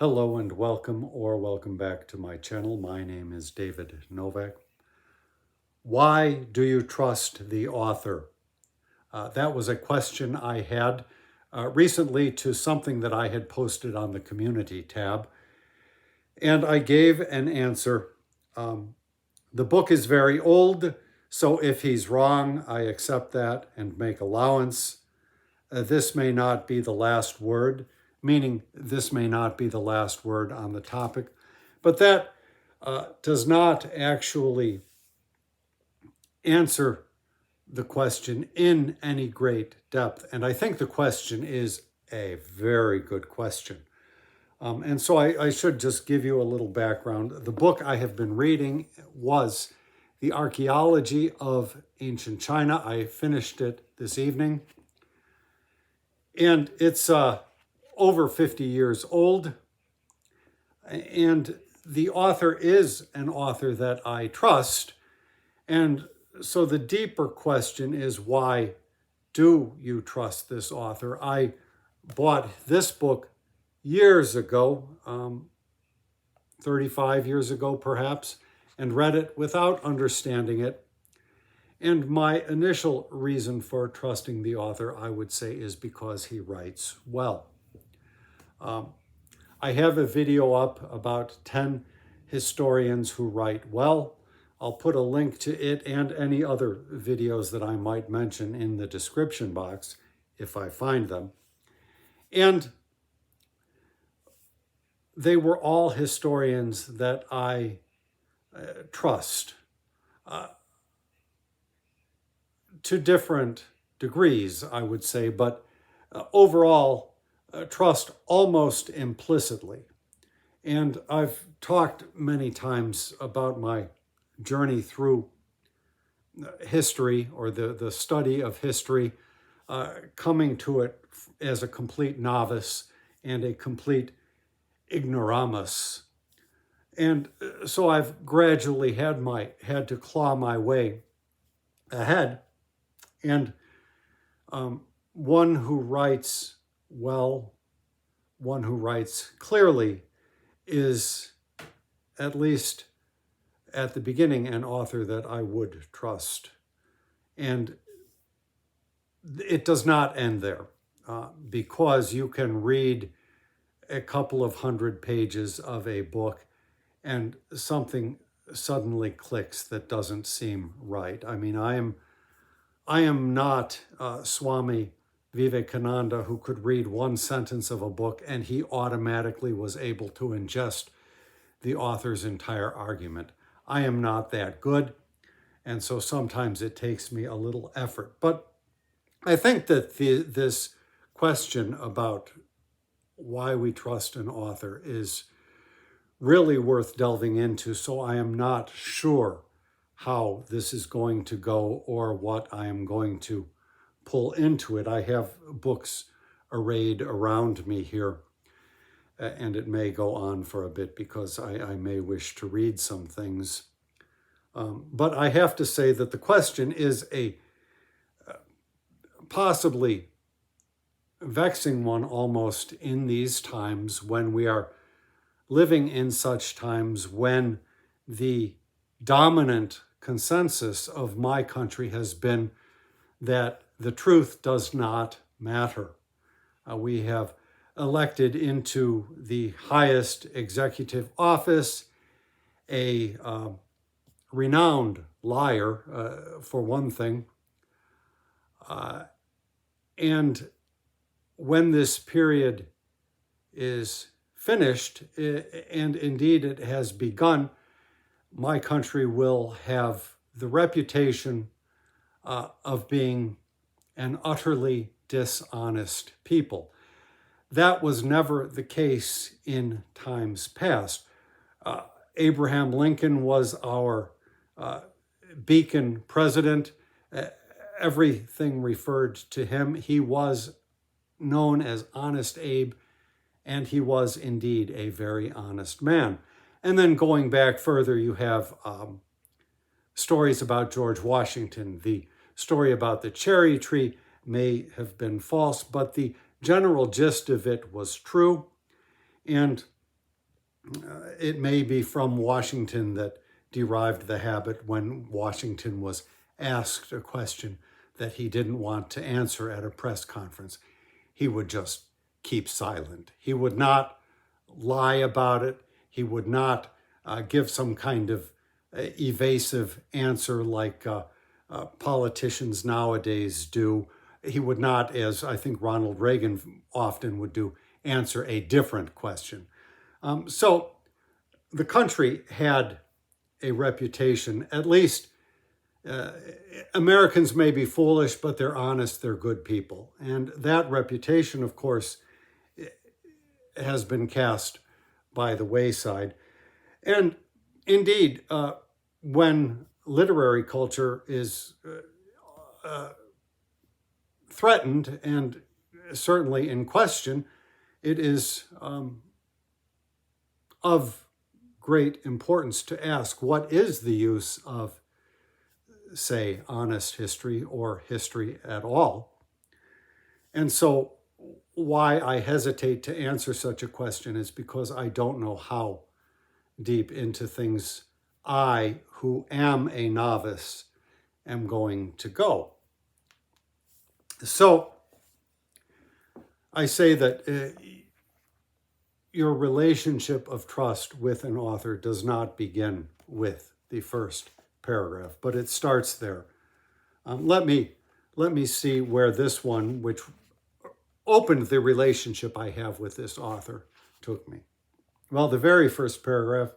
Hello and welcome back to my channel. My name is David Novak. Why do you trust the author? That was a question I had recently to something that I had posted on the community tab. And I gave an answer. The book is very old, so if he's wrong, I accept that and make allowance. This may not be the last word, meaning this may not be the last word on the topic, but that does not actually answer the question in any great depth. And I think the question is a very good question. And so I should just give you a little background. The book I have been reading was The Archeology of Ancient China. I finished it this evening. And it's over 50 years old. And the author is an author that I trust. And so the deeper question is, why do you trust this author? I bought this book years ago, 35 years ago perhaps, and read it without understanding it. And my initial reason for trusting the author, I would say, is because he writes well. I have a video up about 10 historians who write well. I'll put a link to it and any other videos that I might mention in the description box if I find them. And they were all historians that I trust. To different degrees, I would say, but overall, trust almost implicitly. And I've talked many times about my journey through history, or the study of history, coming to it as a complete novice and a complete ignoramus. And so I've gradually had to claw my way ahead. And one who writes well, one who writes clearly, is, at least at the beginning, an author that I would trust. And it does not end there, because you can read a couple of 100 pages of a book and something suddenly clicks that doesn't seem right. I mean, I am not Swami Vivekananda, who could read one sentence of a book and he automatically was able to ingest the author's entire argument. I am not that good, and so sometimes it takes me a little effort. But I think that this question about why we trust an author is really worth delving into, so I am not sure how this is going to go or what I am going to pull into it. I have books arrayed around me here, and it may go on for a bit because I may wish to read some things. But I have to say that the question is a possibly vexing one almost in these times, when we are living in such times when the dominant consensus of my country has been that the truth does not matter. We have elected into the highest executive office a renowned liar, for one thing. And when this period is finished, and indeed it has begun, my country will have the reputation of being an utterly dishonest people. That was never the case in times past. Abraham Lincoln was our beacon president. Everything referred to him. He was known as Honest Abe, and he was indeed a very honest man. And then going back further, you have stories about George Washington. The story about the cherry tree may have been false, but the general gist of it was true. And It may be from Washington that derived the habit when Washington was asked a question that he didn't want to answer at a press conference. He would just keep silent. He would not lie about it. He would not give some kind of evasive answer like politicians nowadays do. He would not, as I think Ronald Reagan often would do, answer a different question. So the country had a reputation, at least Americans may be foolish, but they're honest, they're good people. And that reputation, of course, has been cast by the wayside. And indeed, when literary culture is threatened and certainly in question, it is of great importance to ask, what is the use of, say, honest history or history at all? And so why I hesitate to answer such a question is because I don't know how deep into things I, who am a novice, am going to go. So I say that your relationship of trust with an author does not begin with the first paragraph, but it starts there. Let me see where this one, which opened the relationship I have with this author, took me. Well, the very first paragraph.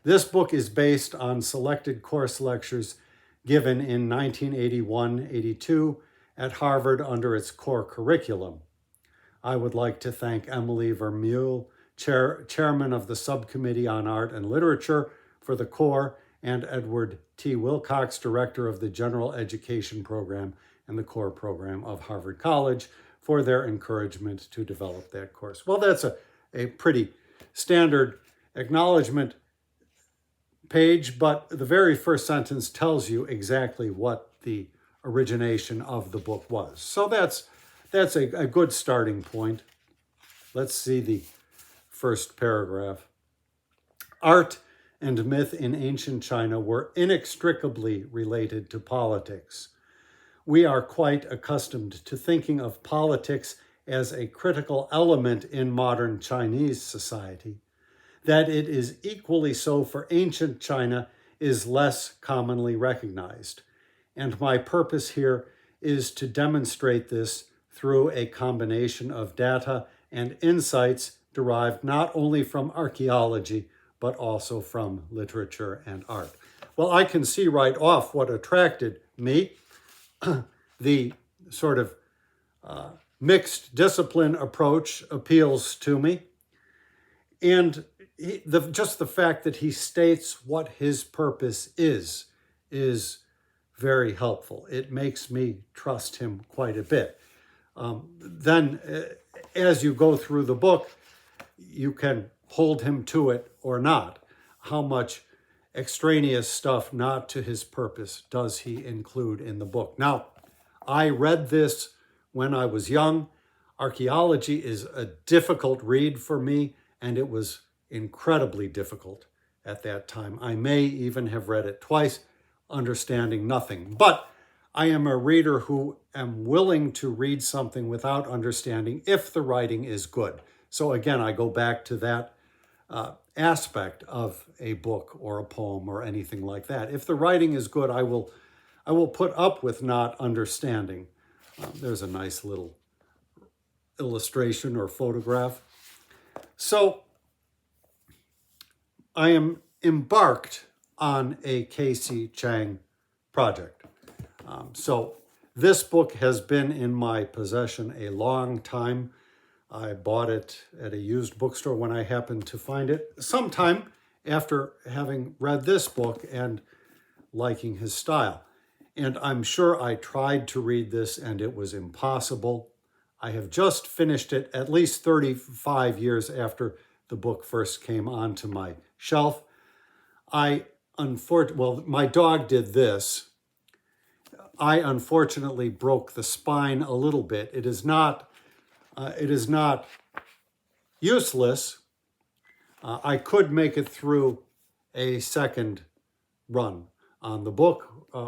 This book is based on selected course lectures given in 1981-82 at Harvard under its core curriculum. I would like to thank Emily Vermeule, chairman of the Subcommittee on Art and Literature for the core, and Edward T. Wilcox, director of the General Education Program and the core program of Harvard College, for their encouragement to develop that course. Well, that's a pretty standard acknowledgement page, but the very first sentence tells you exactly what the origination of the book was. So that's a good starting point. Let's see the first paragraph. Art and myth in ancient China were inextricably related to politics. We are quite accustomed to thinking of politics as a critical element in modern Chinese society. That it is equally so for ancient China is less commonly recognized. And my purpose here is to demonstrate this through a combination of data and insights derived not only from archaeology, but also from literature and art. Well, I can see right off what attracted me. The sort of mixed discipline approach appeals to me. And just the fact that he states what his purpose is very helpful. It makes me trust him quite a bit. Then, as you go through the book, you can hold him to it or not. How much extraneous stuff not to his purpose does he include in the book? Now, I read this when I was young. Archaeology is a difficult read for me, and it was incredibly difficult at that time. I may even have read it twice, understanding nothing. But I am a reader who am willing to read something without understanding if the writing is good. So again, I go back to that aspect of a book or a poem or anything like that. If the writing is good, I will put up with not understanding. There's a nice little illustration or photograph. So I am embarked on a K.C. Chang project. So this book has been in my possession a long time. I bought it at a used bookstore when I happened to find it sometime after having read this book and liking his style. And I'm sure I tried to read this and it was impossible. I have just finished it at least 35 years after the book first came onto my shelf. My dog did this. I unfortunately broke the spine a little bit. It is not useless, I could make it through a second run on the book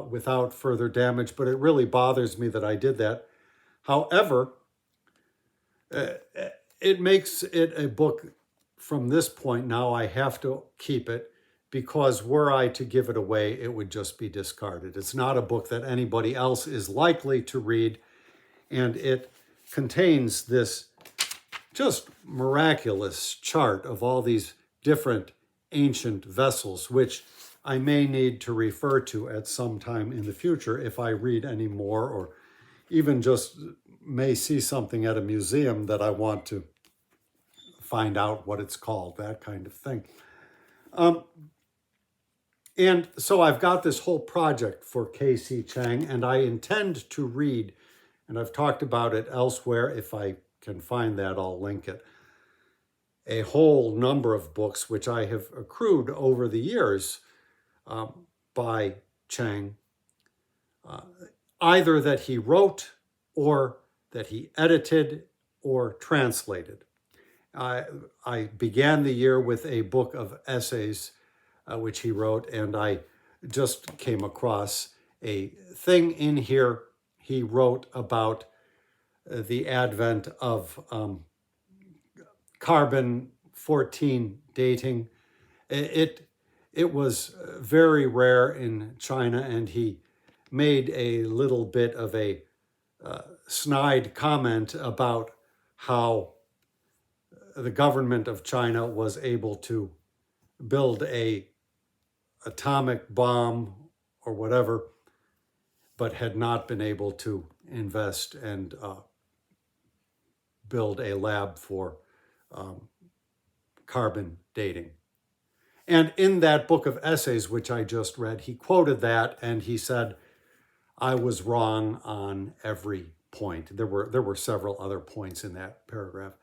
without further damage, but it really bothers me that I did that. However, it makes it a book from this point. Now I have to keep it, because were I to give it away, it would just be discarded. It's not a book that anybody else is likely to read, and it contains this just miraculous chart of all these different ancient vessels, which I may need to refer to at some time in the future if I read any more, or even just may see something at a museum that I want to find out what it's called, that kind of thing. And so I've got this whole project for K.C. Chang, and I intend to read, and I've talked about it elsewhere. If I can find that, I'll link it. A whole number of books which I have accrued over the years by Chang, either that he wrote or that he edited or translated. I began the year with a book of essays which he wrote, and I just came across a thing in here he wrote about the advent of carbon-14 dating. It was very rare in China, and he made a little bit of a snide comment about how the government of China was able to build a atomic bomb or whatever, but had not been able to invest and build a lab for carbon dating. And in that book of essays, which I just read, he quoted that, and he said, I was wrong on every point. There were several other points in that paragraph.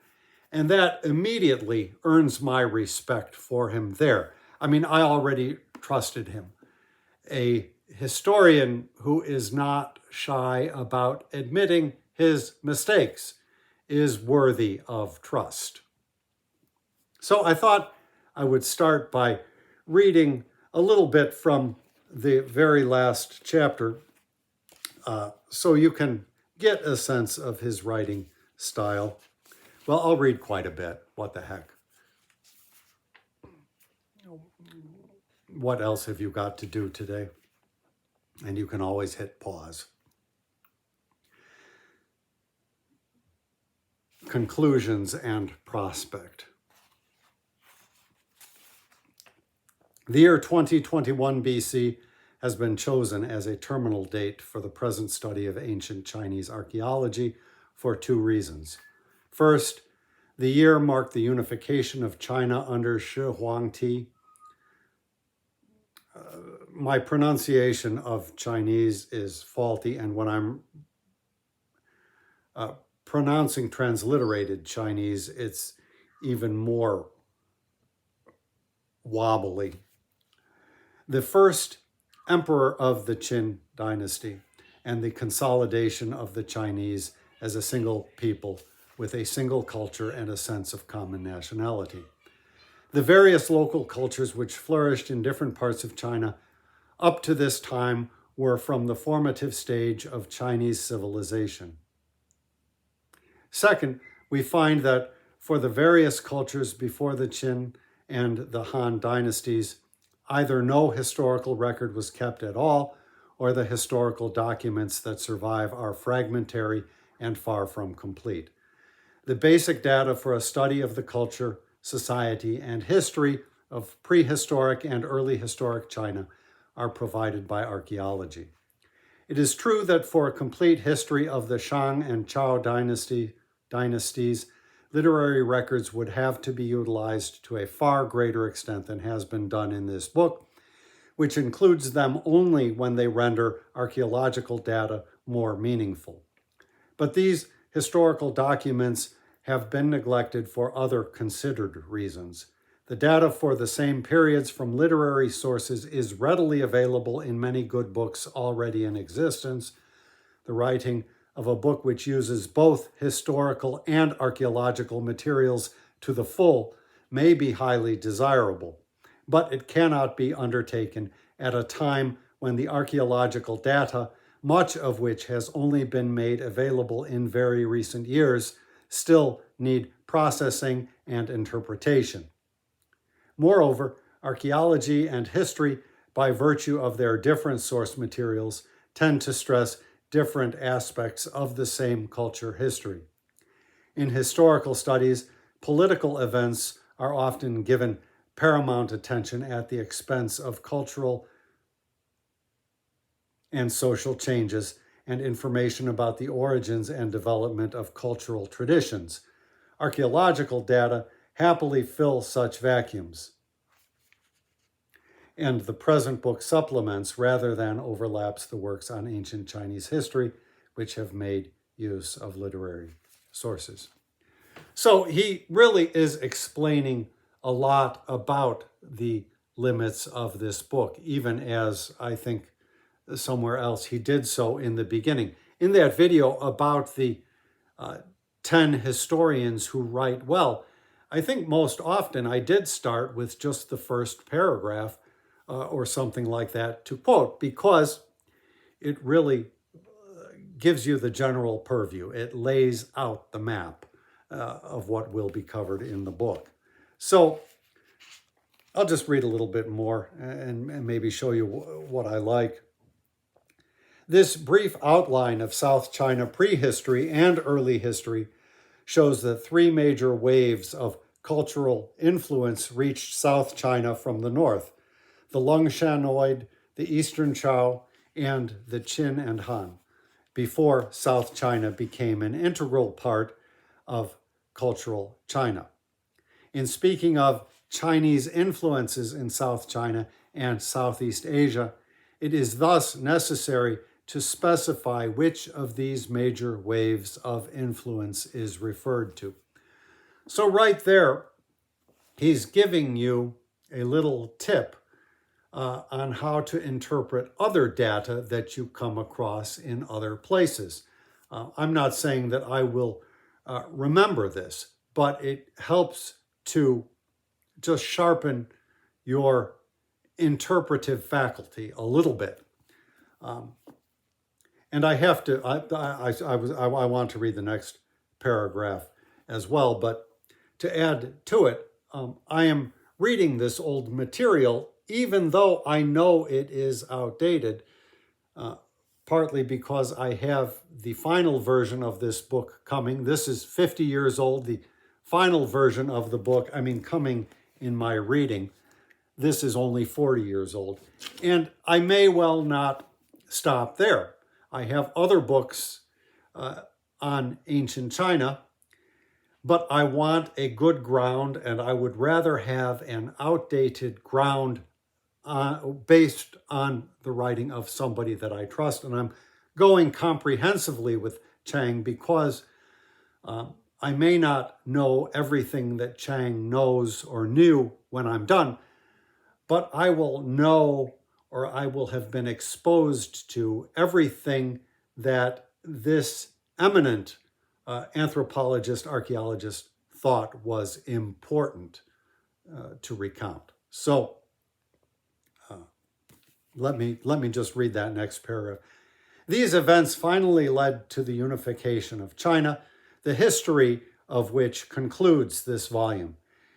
And that immediately earns my respect for him there. I mean, I already trusted him. A historian who is not shy about admitting his mistakes is worthy of trust. So I thought I would start by reading a little bit from the very last chapter so you can get a sense of his writing style. Well, I'll read quite a bit. What the heck? What else have you got to do today? And you can always hit pause. Conclusions and prospect. The year 2021 BC has been chosen as a terminal date for the present study of ancient Chinese archaeology for two reasons. First, the year marked the unification of China under Shi Huangdi. My pronunciation of Chinese is faulty, and when I'm pronouncing transliterated Chinese, it's even more wobbly. The first emperor of the Qin dynasty and the consolidation of the Chinese as a single people with a single culture and a sense of common nationality. The various local cultures which flourished in different parts of China up to this time were from the formative stage of Chinese civilization. Second, we find that for the various cultures before the Qin and the Han dynasties, either no historical record was kept at all, or the historical documents that survive are fragmentary and far from complete. The basic data for a study of the culture, society, and history of prehistoric and early historic China are provided by archaeology. It is true that for a complete history of the Shang and Zhou dynasties, literary records would have to be utilized to a far greater extent than has been done in this book, which includes them only when they render archaeological data more meaningful. But these historical documents have been neglected for other considered reasons. The data for the same periods from literary sources is readily available in many good books already in existence. The writing of a book which uses both historical and archaeological materials to the full may be highly desirable, but it cannot be undertaken at a time when the archaeological data, much of which has only been made available in very recent years, still need processing and interpretation. Moreover, archaeology and history, by virtue of their different source materials, tend to stress different aspects of the same culture history. In historical studies, political events are often given paramount attention at the expense of cultural and social changes and information about the origins and development of cultural traditions. Archaeological data happily fill such vacuums, and the present book supplements rather than overlaps the works on ancient Chinese history, which have made use of literary sources. So he really is explaining a lot about the limits of this book, even as I think somewhere else he did so in the beginning. In that video about the 10 historians who write well, I think most often I did start with just the first paragraph or something like that to quote, because it really gives you the general purview. It lays out the map of what will be covered in the book. So I'll just read a little bit more and maybe show you what I like. This brief outline of South China prehistory and early history shows that three major waves of cultural influence reached South China from the north: the Longshan, the Eastern Chao, and the Qin and Han, before South China became an integral part of cultural China. In speaking of Chinese influences in South China and Southeast Asia, it is thus necessary to specify which of these major waves of influence is referred to. So right there, he's giving you a little tip on how to interpret other data that you come across in other places. I'm not saying that I will remember this, but it helps to just sharpen your interpretive faculty a little bit. And I have to, I want to read the next paragraph as well, but to add to it, I am reading this old material even though I know it is outdated, partly because I have the final version of this book coming. This is 50 years old, the final version of the book, coming in my reading. This is only 40 years old. And I may well not stop there. I have other books on ancient China, but I want a good ground, and I would rather have an outdated ground based on the writing of somebody that I trust. And I'm going comprehensively with Chang because I may not know everything that Chang knows or knew when I'm done, but I will know, or I will have been exposed to, everything that this eminent anthropologist, archaeologist thought was important to recount. So let me just read that next paragraph. These events finally led to the unification of China, the history of which concludes this volume.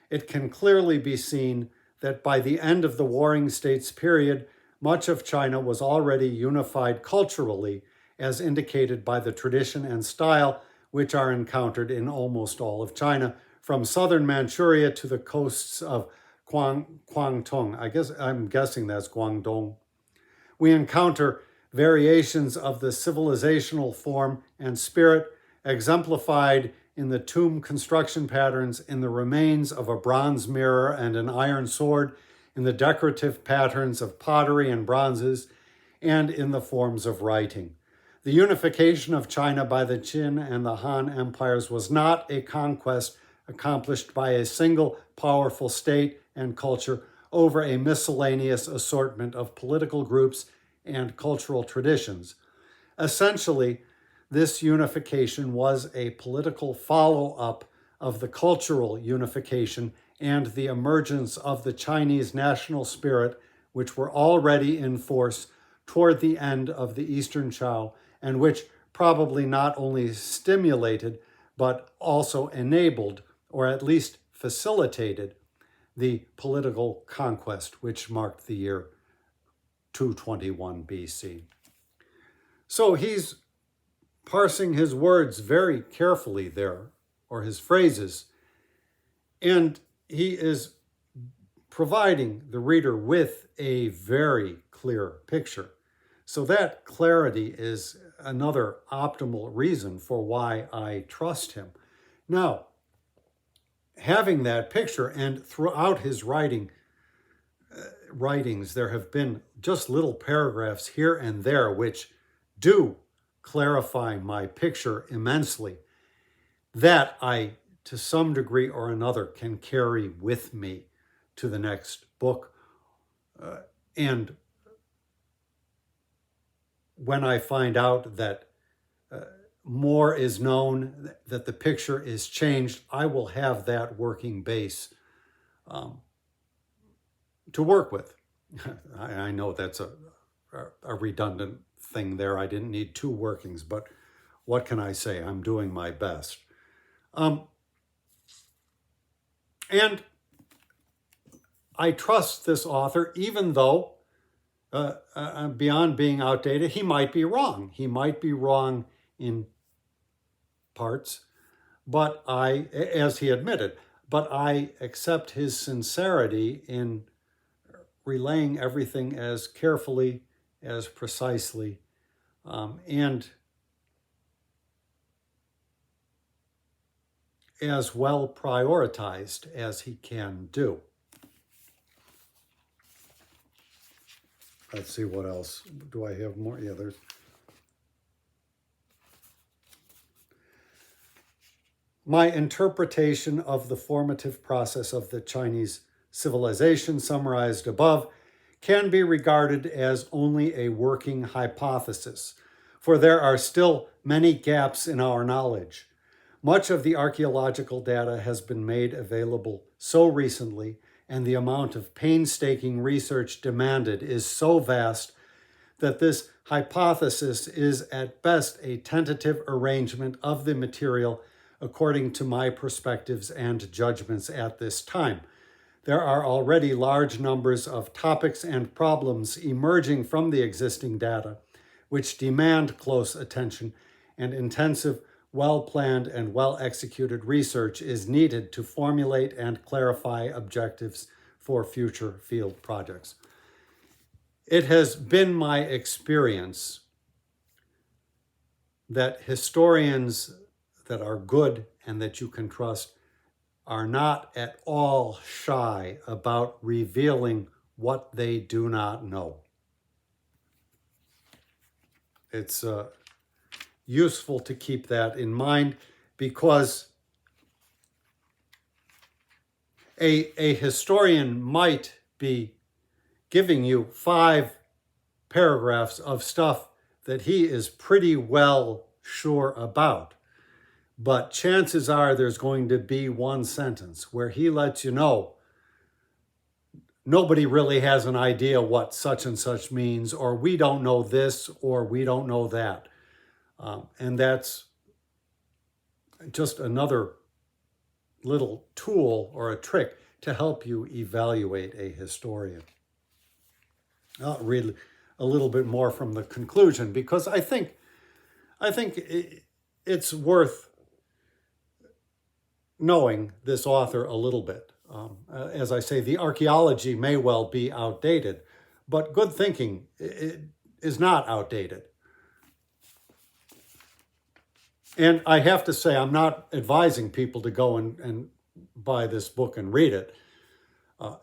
It can clearly be seen that by the end of the Warring States period, much of China was already unified culturally, as indicated by the tradition and style which are encountered in almost all of China, from southern Manchuria to the coasts of Guangdong. I'm guessing that's Guangdong. We encounter variations of the civilizational form and spirit exemplified in the tomb construction patterns, in the remains of a bronze mirror and an iron sword, in the decorative patterns of pottery and bronzes, and in the forms of writing. The unification of China by the Qin and the Han empires was not a conquest accomplished by a single powerful state and culture over a miscellaneous assortment of political groups and cultural traditions. Essentially, this unification was a political follow-up of the cultural unification and the emergence of the Chinese national spirit, which were already in force toward the end of the Eastern Chow, and which probably not only stimulated, but also enabled, or at least facilitated, the political conquest which marked the year 221 BC. So he's parsing his words very carefully there, or his phrases, and he is providing the reader with a very clear picture. So that clarity is another optimal reason for why I trust him. Now, having that picture, and throughout his writings, there have been just little paragraphs here and there which do clarify my picture immensely, that I, to some degree or another, can carry with me to the next book. And when I find out that more is known, that the picture is changed, I will have that working base to work with. I know that's a redundant thing there. I didn't need two workings, but what can I say? I'm doing my best. And I trust this author, even though, beyond being outdated, he might be wrong. He might be wrong in parts, but as he admitted, but I accept his sincerity in relaying everything as carefully, as precisely, and as well prioritized as he can do. Let's see what else. Do I have more? Yeah, there's... My interpretation of the formative process of the Chinese civilization summarized above can be regarded as only a working hypothesis, for there are still many gaps in our knowledge. Much of the archaeological data has been made available so recently, and the amount of painstaking research demanded is so vast that this hypothesis is at best a tentative arrangement of the material according to my perspectives and judgments at this time. There are already large numbers of topics and problems emerging from the existing data, which demand close attention, and intensive, well-planned, and well-executed research is needed to formulate and clarify objectives for future field projects. It has been my experience that historians that are good and that you can trust are not at all shy about revealing what they do not know. It's useful to keep that in mind, because a historian might be giving you 5 paragraphs of stuff that he is pretty well sure about. But chances are there's going to be one sentence where he lets you know nobody really has an idea what such and such means, or we don't know this, or we don't know that. And that's just another little tool or a trick to help you evaluate a historian. I'll read a little bit more from the conclusion, because I think it's worth knowing this author a little bit. As I say, the archaeology may well be outdated, but good thinking is not outdated. And I have to say, I'm not advising people to go and buy this book and read it.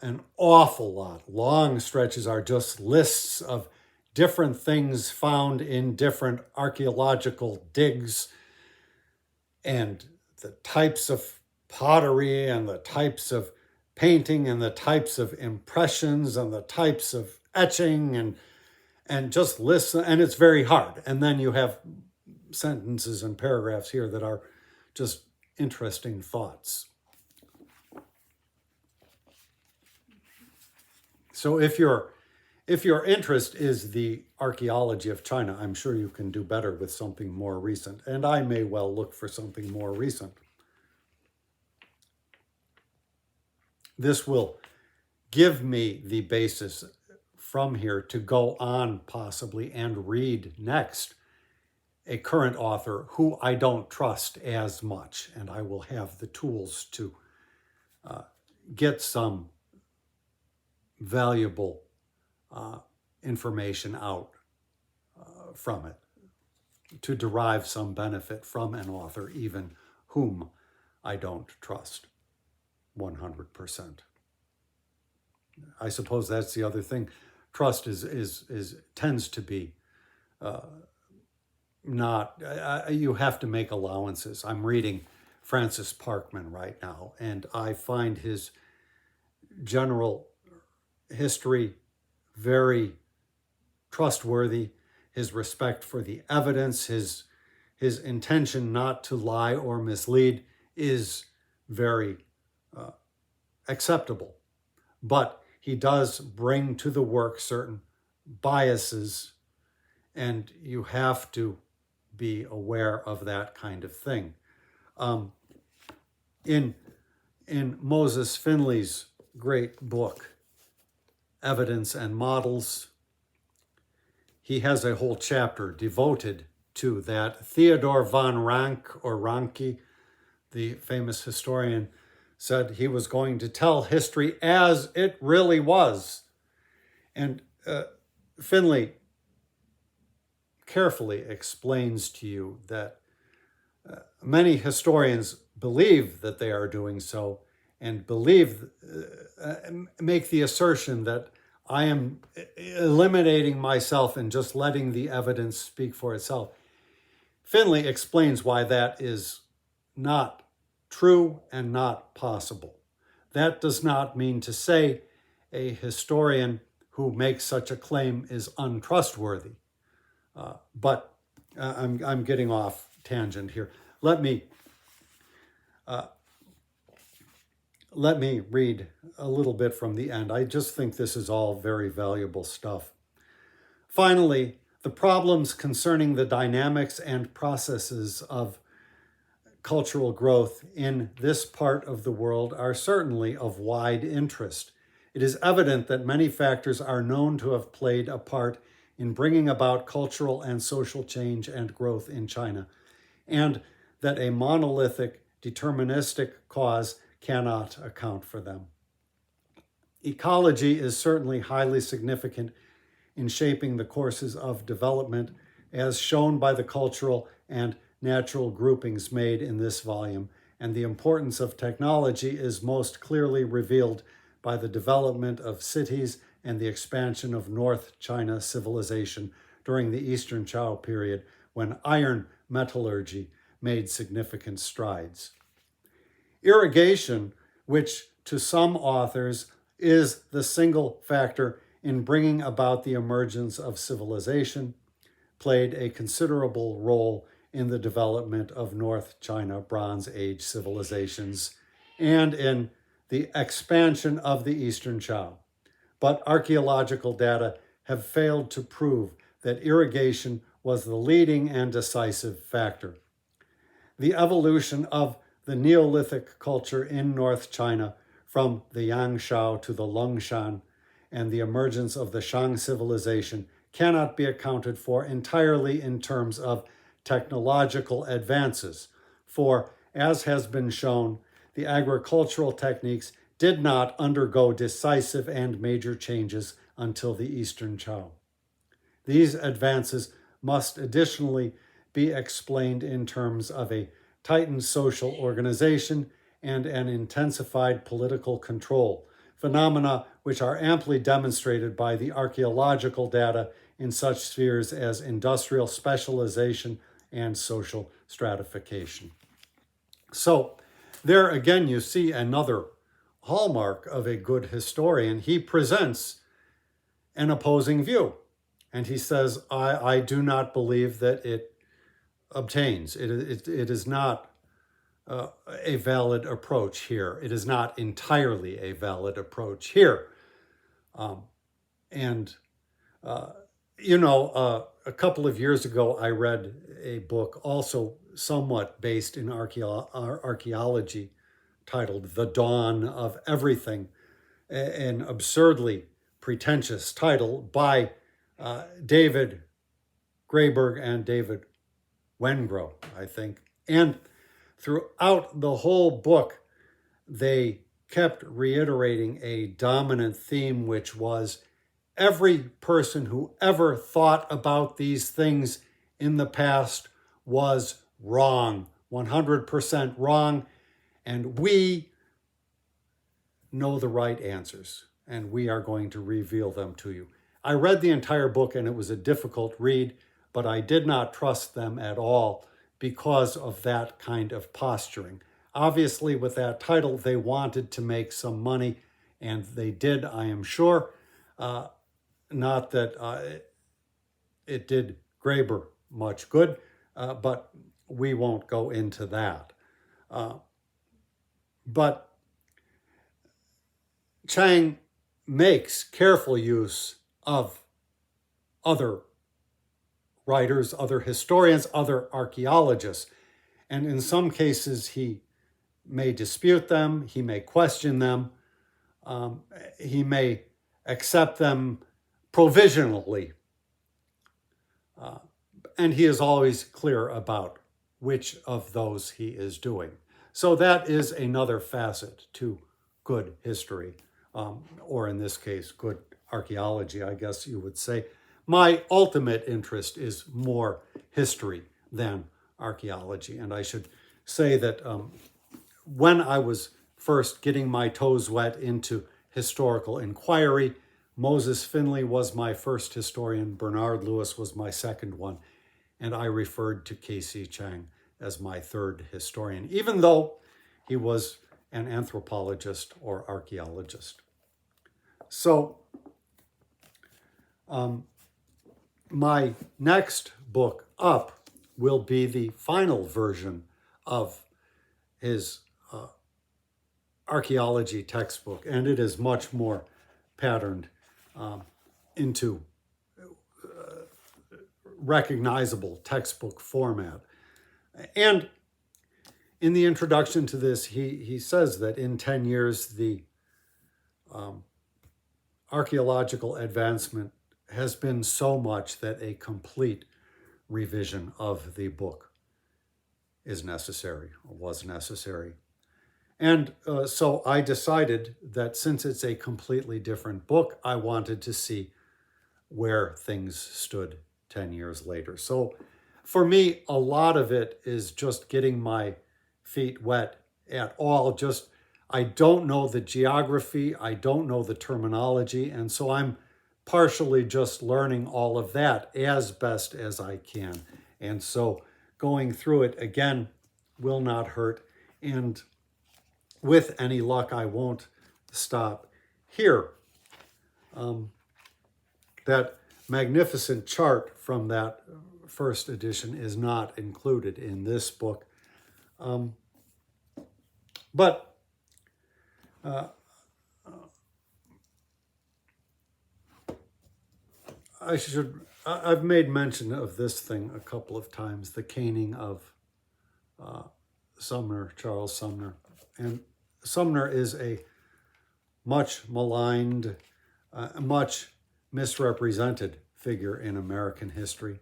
An awful lot. Long stretches are just lists of different things found in different archaeological digs, and the types of pottery and the types of painting and the types of impressions and the types of etching and just lists, and it's very hard. And then you have sentences and paragraphs here that are just interesting thoughts. So if your interest is the archaeology of China, I'm sure you can do better with something more recent, and I may well look for something more recent. This will give me the basis from here to go on possibly and read next a current author who I don't trust as much, and I will have the tools to get some valuable information out from it, to derive some benefit from an author, even whom I don't trust 100%. I suppose that's the other thing. Trust tends to be not, you have to make allowances. I'm reading Francis Parkman right now, and I find his general history very trustworthy. His respect for the evidence, his intention not to lie or mislead is very acceptable. But he does bring to the work certain biases, and you have to be aware of that kind of thing. In Moses Finley's great book, Evidence and Models, he has a whole chapter devoted to that. Theodor von Ranke, the famous historian, said he was going to tell history as it really was. And Finley carefully explains to you that many historians believe that they are doing so, and make the assertion that I am eliminating myself and just letting the evidence speak for itself. Finley explains why that is not true and not possible. That does not mean to say a historian who makes such a claim is untrustworthy. But I'm getting off tangent here. Let me read a little bit from the end. I just think this is all very valuable stuff. Finally, the problems concerning the dynamics and processes of cultural growth in this part of the world are certainly of wide interest. It is evident that many factors are known to have played a part in bringing about cultural and social change and growth in China, and that a monolithic, deterministic cause cannot account for them. Ecology is certainly highly significant in shaping the courses of development, as shown by the cultural and natural groupings made in this volume, and the importance of technology is most clearly revealed by the development of cities and the expansion of North China civilization during the Eastern Chao period, when iron metallurgy made significant strides. Irrigation, which to some authors is the single factor in bringing about the emergence of civilization, played a considerable role in the development of North China Bronze Age civilizations and in the expansion of the Eastern Chao. But archaeological data have failed to prove that irrigation was the leading and decisive factor. The evolution of the Neolithic culture in North China from the Yangshao to the Longshan and the emergence of the Shang civilization cannot be accounted for entirely in terms of technological advances, for, as has been shown, the agricultural techniques did not undergo decisive and major changes until the Eastern Chao. These advances must additionally be explained in terms of a tightened social organization and an intensified political control, phenomena which are amply demonstrated by the archaeological data in such spheres as industrial specialization and social stratification. So there again you see another hallmark of a good historian. He presents an opposing view, and he says, I do not believe that it obtains. It is not a valid approach here. It is not entirely a valid approach here. And, you know, a couple of years ago, I read a book also somewhat based in archaeology titled The Dawn of Everything, an absurdly pretentious title by David Grayberg and David Wengrow, I think. And throughout the whole book, they kept reiterating a dominant theme, which was every person who ever thought about these things in the past was wrong, 100% wrong, and we know the right answers, and we are going to reveal them to you. I read the entire book, and it was a difficult read, but I did not trust them at all because of that kind of posturing. Obviously, with that title, they wanted to make some money, and they did, I am sure. Not that it did Graeber much good, but we won't go into that. But Chang makes careful use of other writers, other historians, other archaeologists. And in some cases, he may dispute them, he may question them, he may accept them provisionally. And he is always clear about which of those he is doing. So that is another facet to good history, or in this case, good archaeology, I guess you would say. My ultimate interest is more history than archaeology. And I should say that when I was first getting my toes wet into historical inquiry, Moses Finley was my first historian, Bernard Lewis was my second one, and I referred to K.C. Chang as my third historian, even though he was an anthropologist or archaeologist. So my next book up will be the final version of his archaeology textbook, and it is much more patterned into recognizable textbook format. And in the introduction to this, he says that in 10 years, the archaeological advancement has been so much that a complete revision of the book is necessary, or was necessary. And so I decided that since it's a completely different book, I wanted to see where things stood 10 years later. So for me, a lot of it is just getting my feet wet at all. Just, I don't know the geography, I don't know the terminology, and so I'm partially just learning all of that as best as I can. And so going through it again will not hurt. And with any luck, I won't stop here. That magnificent chart from that first edition is not included in this book. But I've made mention of this thing a couple of times, the caning of Sumner, Charles Sumner. And Sumner is a much maligned, much misrepresented figure in American history.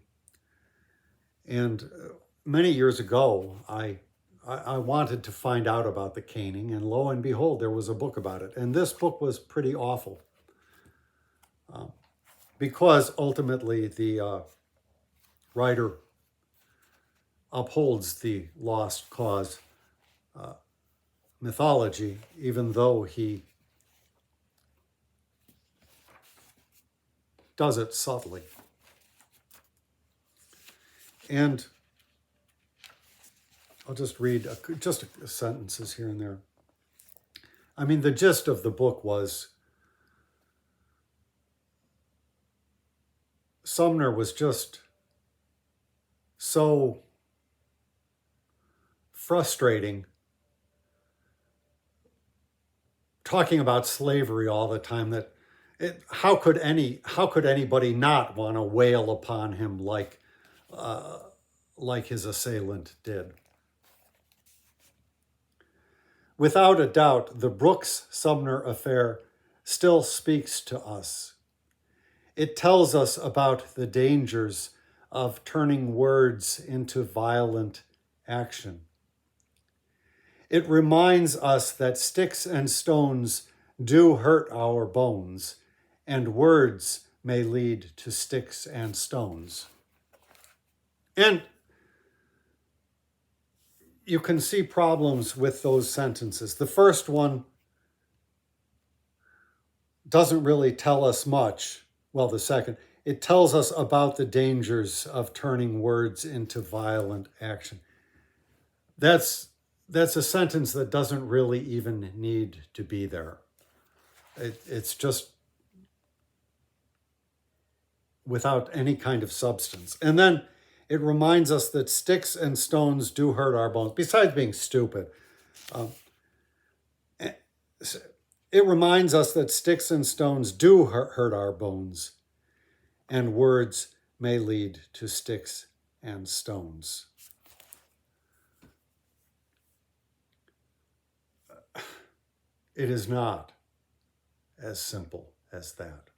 And many years ago, I wanted to find out about the caning, and lo and behold, there was a book about it. And this book was pretty awful because ultimately the writer upholds the lost cause mythology, even though he does it subtly. And I'll just read just sentences here and there. I mean, the gist of the book was Sumner was just so frustrating, talking about slavery all the time, that How could anybody not want to wail upon him like his assailant did? Without a doubt, the Brooks-Sumner affair still speaks to us. It tells us about the dangers of turning words into violent action. It reminds us that sticks and stones do hurt our bones, and words may lead to sticks and stones. And you can see problems with those sentences. The first one doesn't really tell us much. Well, the second, it tells us about the dangers of turning words into violent action. That's a sentence that doesn't really even need to be there. It's just without any kind of substance. And then it reminds us that sticks and stones do hurt our bones, besides being stupid. It reminds us that sticks and stones do hurt our bones, and words may lead to sticks and stones. It is not as simple as that.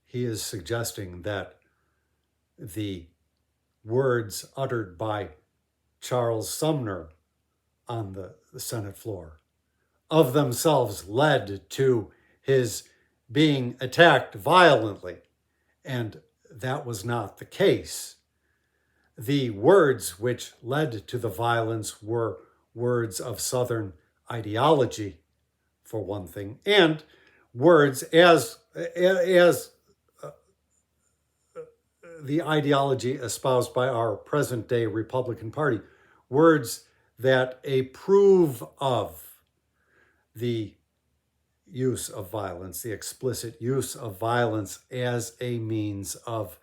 He is suggesting that the words uttered by Charles Sumner on the Senate floor of themselves led to his being attacked violently, and that was not the case. The words which led to the violence were words of Southern ideology, for one thing, and words as the ideology espoused by our present-day Republican Party, words that approve of the use of violence, the explicit use of violence as a means of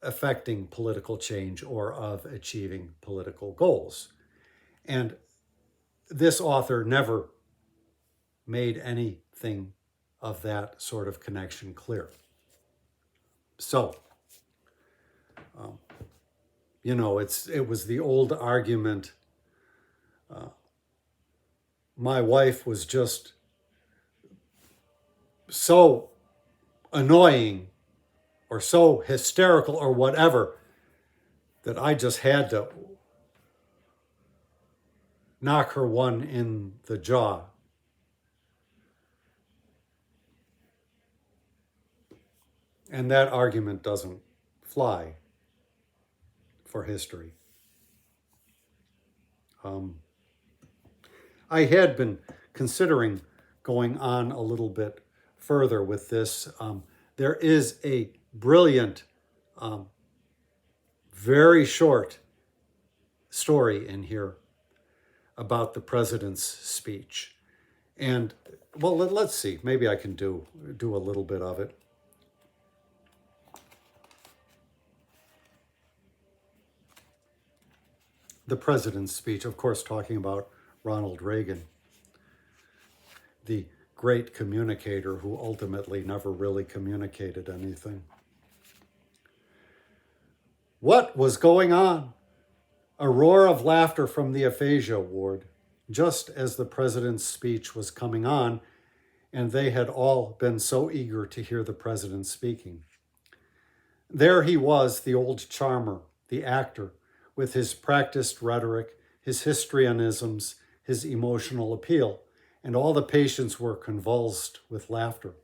affecting political change or of achieving political goals. And this author never made anything of that sort of connection clear. So, it was the old argument. My wife was just so annoying or so hysterical or whatever that I just had to knock her one in the jaw. And that argument doesn't fly for history. I had been considering going on a little bit further with this. There is a brilliant, very short story in here about the president's speech. And, well, let's see. Maybe I can do a little bit of it. The president's speech, of course, talking about Ronald Reagan, the great communicator who ultimately never really communicated anything. What was going on? A roar of laughter from the aphasia ward, just as the president's speech was coming on, and they had all been so eager to hear the president speaking. There he was, the old charmer, the actor, with his practiced rhetoric, his histrionisms, his emotional appeal, and all the patients were convulsed with laughter.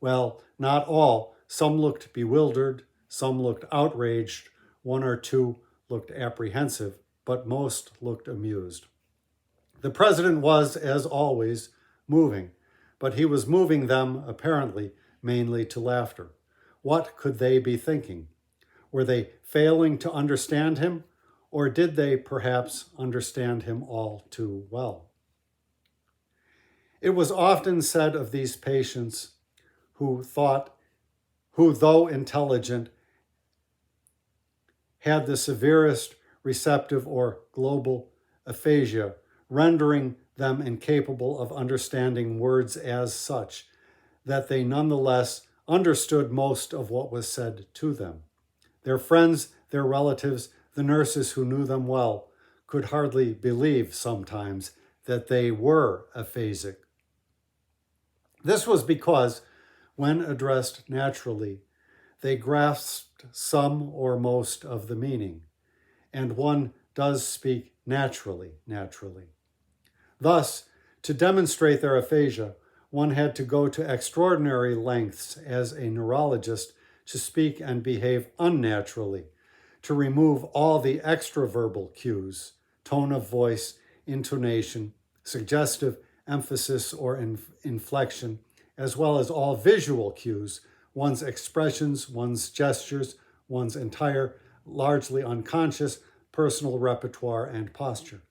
Well, not all. Some looked bewildered, some looked outraged, one or two looked apprehensive, but most looked amused. The president was, as always, moving, but he was moving them, apparently, mainly to laughter. What could they be thinking? Were they failing to understand him? Or did they perhaps understand him all too well? It was often said of these patients who, though intelligent, had the severest receptive or global aphasia, rendering them incapable of understanding words as such, that they nonetheless understood most of what was said to them. Their friends, their relatives, the nurses who knew them well, could hardly believe sometimes that they were aphasic. This was because, when addressed naturally, they grasped some or most of the meaning, and one does speak naturally. Thus, to demonstrate their aphasia, one had to go to extraordinary lengths as a neurologist to speak and behave unnaturally, to remove all the extraverbal cues, tone of voice, intonation, suggestive emphasis or inflection, as well as all visual cues, one's expressions, one's gestures, one's entire, largely unconscious personal repertoire and posture.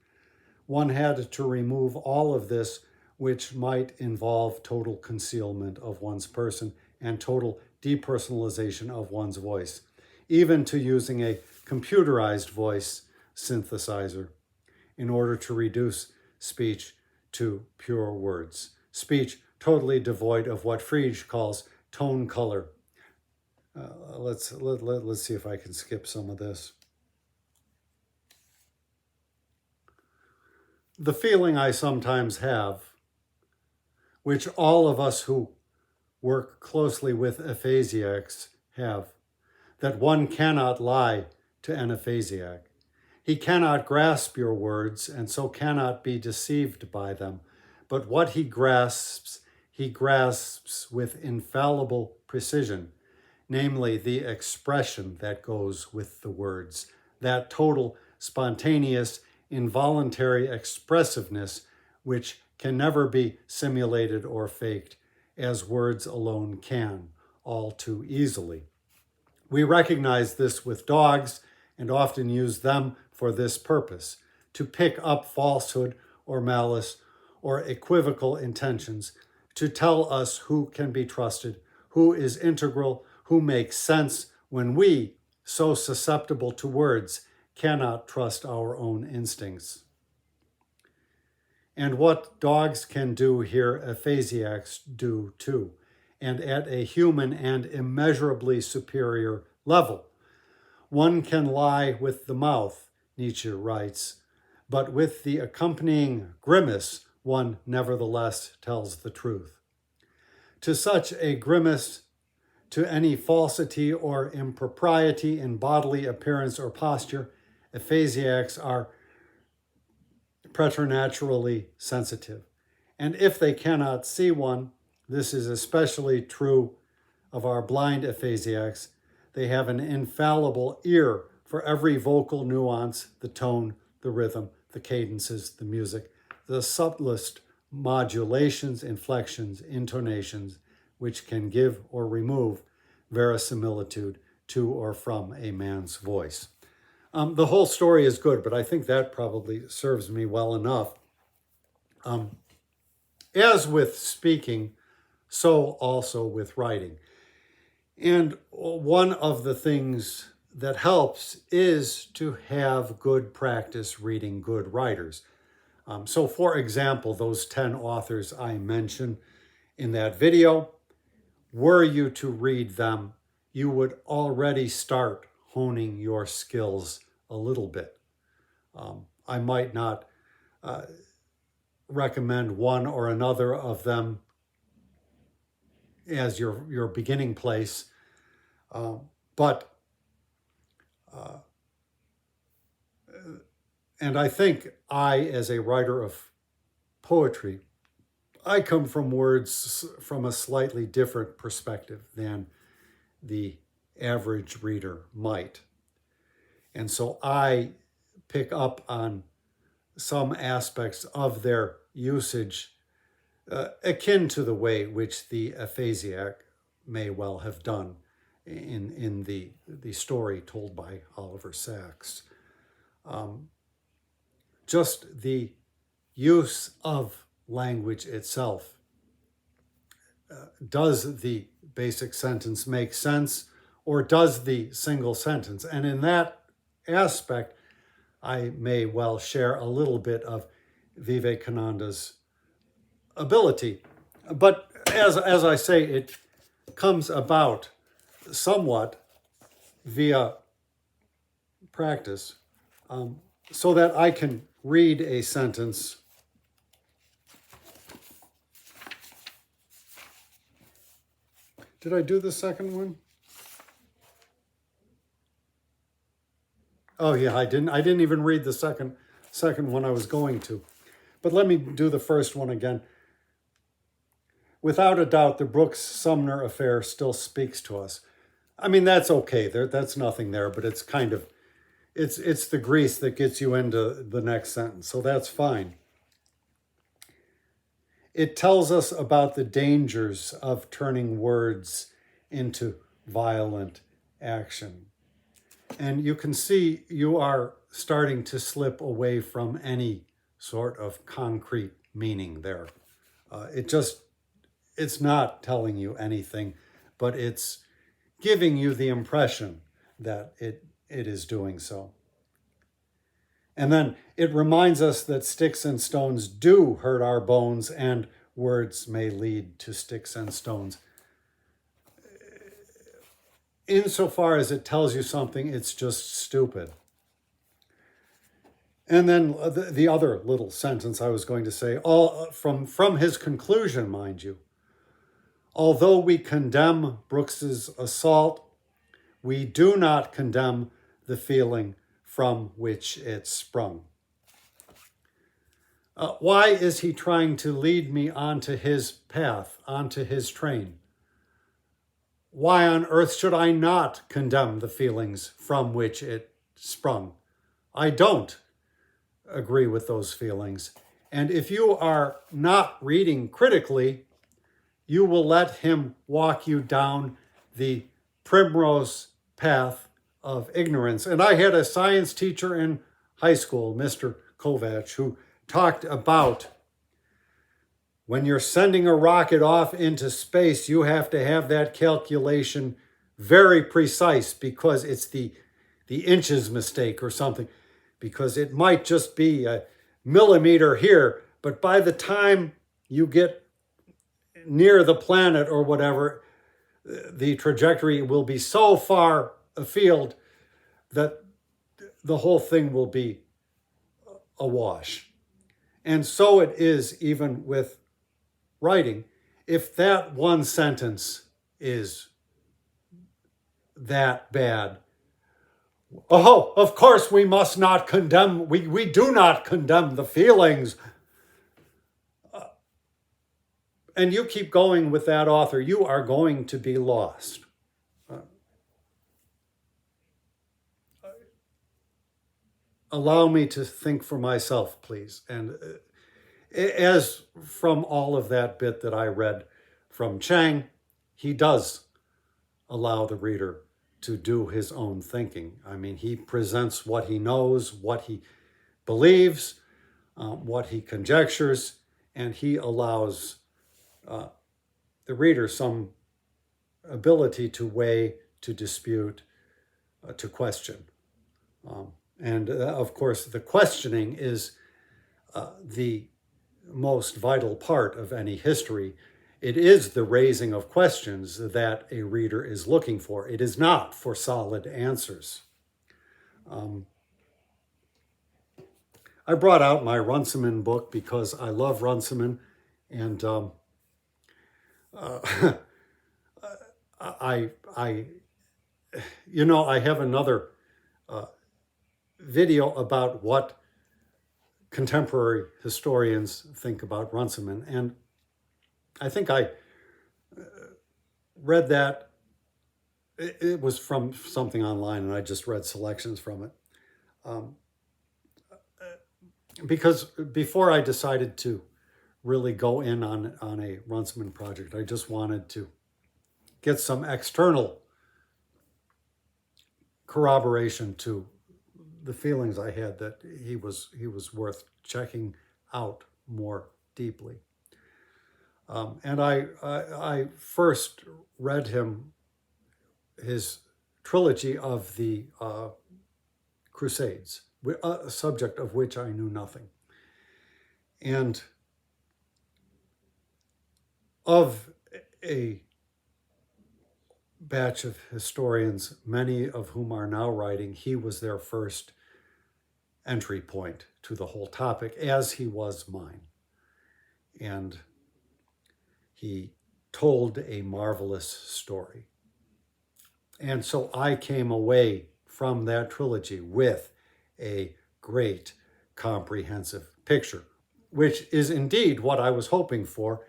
One had to remove all of this, which might involve total concealment of one's person and total depersonalization of one's voice, even to using a computerized voice synthesizer in order to reduce speech to pure words. Speech totally devoid of what Frege calls tone color. Let's see if I can skip some of this. The feeling I sometimes have, which all of us who work closely with aphasiacs have, that one cannot lie to an aphasiac. He cannot grasp your words and so cannot be deceived by them. But what he grasps with infallible precision, namely the expression that goes with the words, that total, spontaneous, involuntary expressiveness which can never be simulated or faked, as words alone can, all too easily. We recognize this with dogs and often use them for this purpose, to pick up falsehood or malice or equivocal intentions, to tell us who can be trusted, who is integral, who makes sense, when we, so susceptible to words, cannot trust our own instincts. And what dogs can do here, aphasiacs do too, and at a human and immeasurably superior level. One can lie with the mouth, Nietzsche writes, but with the accompanying grimace, one nevertheless tells the truth. To such a grimace, to any falsity or impropriety in bodily appearance or posture, aphasiacs are preternaturally sensitive. And if they cannot see one, this is especially true of our blind aphasiacs, they have an infallible ear for every vocal nuance, the tone, the rhythm, the cadences, the music, the subtlest modulations, inflections, intonations, which can give or remove verisimilitude to or from a man's voice. The whole story is good, but I think that probably serves me well enough. As with speaking, so also with writing. And one of the things that helps is to have good practice reading good writers. So for example, those 10 authors I mentioned in that video, were you to read them, you would already start honing your skills a little bit. I might not recommend one or another of them as your beginning place, but and I think I, as a writer of poetry, I come from words from a slightly different perspective than the average reader might. And so I pick up on some aspects of their usage akin to the way which the aphasiac may well have done in the story told by Oliver Sacks. Just the use of language itself. Does the basic sentence make sense, or does the single sentence? And in that aspect, I may well share a little bit of Vivekananda's ability. But as I say, it comes about somewhat via practice, so that I can read a sentence Did I do the second one? Oh yeah, I didn't even read the second one I was going to. But let me do the first one again. Without a doubt, the Brooks-Sumner affair still speaks to us. I mean, that's okay. That's nothing there, but it's kind of, it's the grease that gets you into the next sentence, so that's fine. It tells us about the dangers of turning words into violent action. And you can see you are starting to slip away from any sort of concrete meaning there. It's not telling you anything, but it's giving you the impression that it is doing so. And then it reminds us that sticks and stones do hurt our bones, and words may lead to sticks and stones. Insofar as it tells you something, it's just stupid. And then the other little sentence I was going to say, all from his conclusion, mind you. Although we condemn Brooks's assault, we do not condemn the feeling from which it sprung. Why is he trying to lead me onto his path, onto his train? Why on earth should I not condemn the feelings from which it sprung? I don't agree with those feelings. And if you are not reading critically, you will let him walk you down the primrose path of ignorance. And I had a science teacher in high school, Mr. Kovac, who talked about when you're sending a rocket off into space, you have to have that calculation very precise, because it's the inches mistake or something, because it might just be a millimeter here, but by the time you get near the planet or whatever, the trajectory will be so far afield that the whole thing will be awash. And so it is even with writing. If that one sentence is that bad, oh, of course we must not condemn, we do not condemn the feelings. And you keep going with that author, you are going to be lost. Allow me to think for myself, please. And as from all of that bit that I read from Chang, he does allow the reader to do his own thinking. I mean, he presents what he knows, what he believes, what he conjectures, and he allows the reader some ability to weigh, to dispute, to question. And of course, the questioning is the most vital part of any history. It is the raising of questions that a reader is looking for. It is not for solid answers. I brought out my Runciman book because I love Runciman, and I have another video about what contemporary historians think about Runciman, and I think I read that. It was from something online, and I just read selections from it. Because before I decided to really go in on a Runciman project, I just wanted to get some external corroboration to the feelings I had that he was worth checking out more deeply. And I first read his trilogy of the Crusades, a subject of which I knew nothing. And of a batch of historians, many of whom are now writing, he was their first entry point to the whole topic, as he was mine. And he told a marvelous story. And so I came away from that trilogy with a great comprehensive picture, which is indeed what I was hoping for,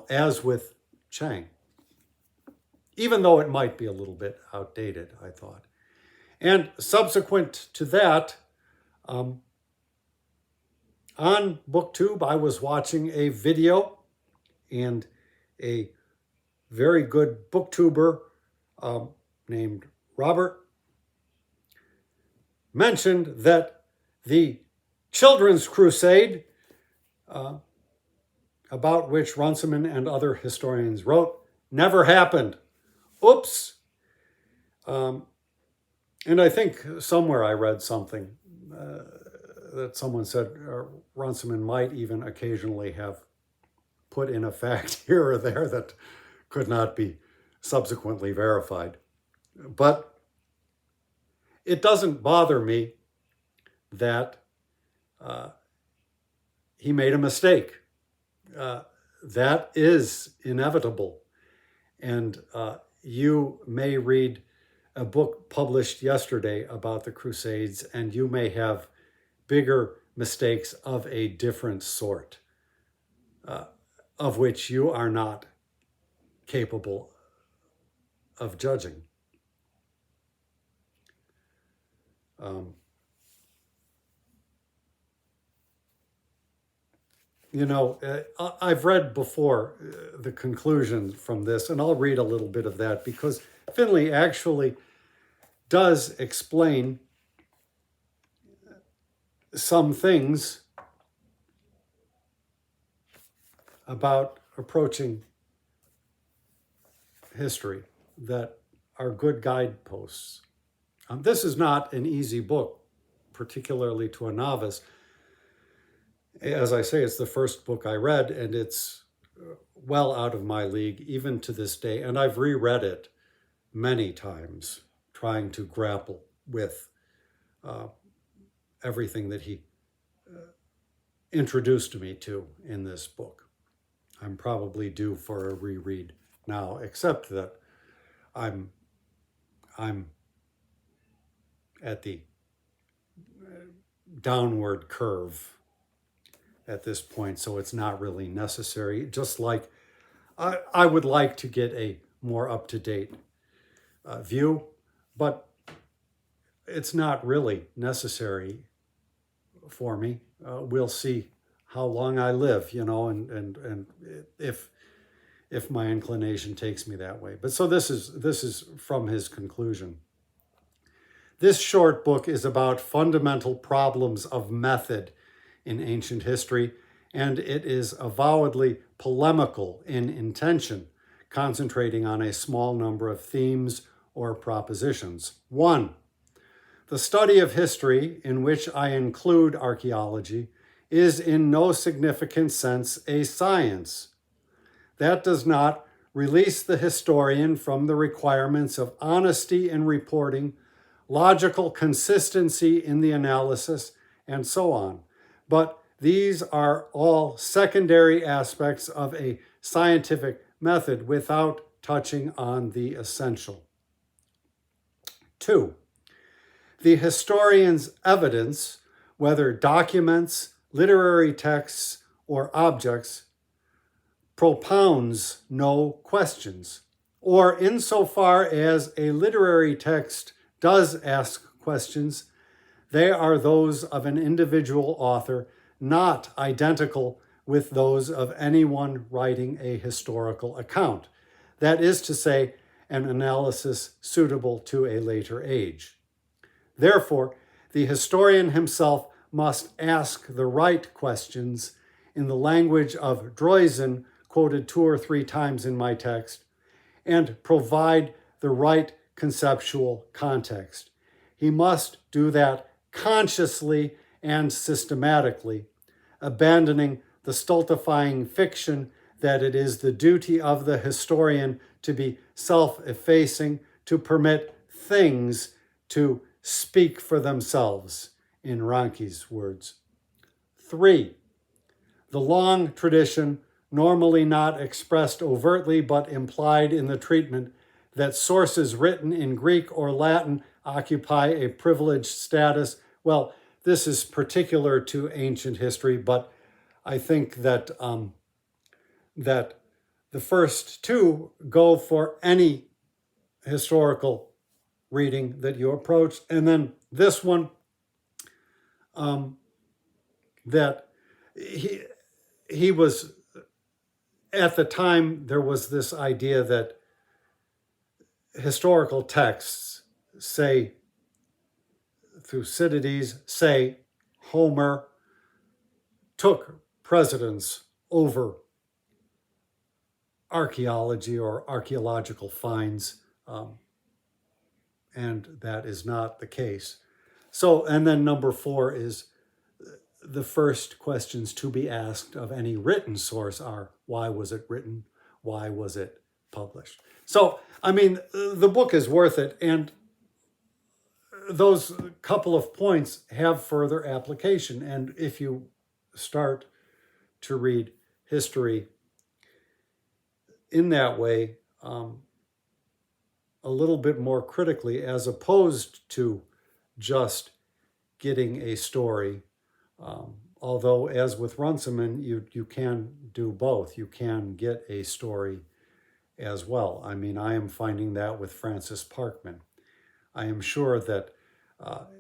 as with Chang. Even though it might be a little bit outdated, I thought. And subsequent to that, on BookTube, I was watching a video, and a very good booktuber named Robert mentioned that the Children's Crusade, about which Runciman and other historians wrote, never happened. Oops. And I think somewhere I read something that someone said Runciman might even occasionally have put in a fact here or there that could not be subsequently verified. But it doesn't bother me that he made a mistake. That is inevitable. And you may read a book published yesterday about the Crusades, and you may have bigger mistakes of a different sort, of which you are not capable of judging. I've read before the conclusion from this, and I'll read a little bit of that, because Finley actually does explain some things about approaching history that are good guideposts. This is not an easy book, particularly to a novice. As I say, it's the first book I read, and it's well out of my league, even to this day. And I've reread it many times, trying to grapple with everything that he introduced me to in this book. I'm probably due for a reread now, except that I'm at the downward curve at this point, so it's not really necessary. Just like I would like to get a more up-to-date view, but it's not really necessary for me. We'll see how long I live, and if my inclination takes me that way. But so this is from his conclusion. This short book is about fundamental problems of method in ancient history, and it is avowedly polemical in intention, concentrating on a small number of themes or propositions. 1. The study of history, in which I include archaeology, is in no significant sense a science. That does not release the historian from the requirements of honesty in reporting, logical consistency in the analysis, and so on. But these are all secondary aspects of a scientific method without touching on the essential. 2. The historian's evidence, whether documents, literary texts, or objects, propounds no questions, or insofar as a literary text does ask questions, they are those of an individual author, not identical with those of anyone writing a historical account. That is to say, an analysis suitable to a later age. Therefore, the historian himself must ask the right questions in the language of Droysen, quoted 2 or 3 times in my text, and provide the right conceptual context. He must do that consciously and systematically, abandoning the stultifying fiction that it is the duty of the historian to be self-effacing, to permit things to speak for themselves, in Ranke's words. 3, the long tradition, normally not expressed overtly but implied in the treatment, that sources written in Greek or Latin occupy a privileged status. Well, this is particular to ancient history, but I think that that the first two go for any historical reading that you approach, and then this one, that he was, at the time there was this idea that historical texts, say Thucydides, say Homer, took precedence over archaeology or archaeological finds, and that is not the case. So, and then number 4 is the first questions to be asked of any written source are, why was it written? Why was it published? So, I mean, the book is worth it, and those couple of points have further application. And if you start to read history in that way, a little bit more critically, as opposed to just getting a story, although as with Runciman, you can do both. You can get a story as well. I mean, I am finding that with Francis Parkman. I am sure that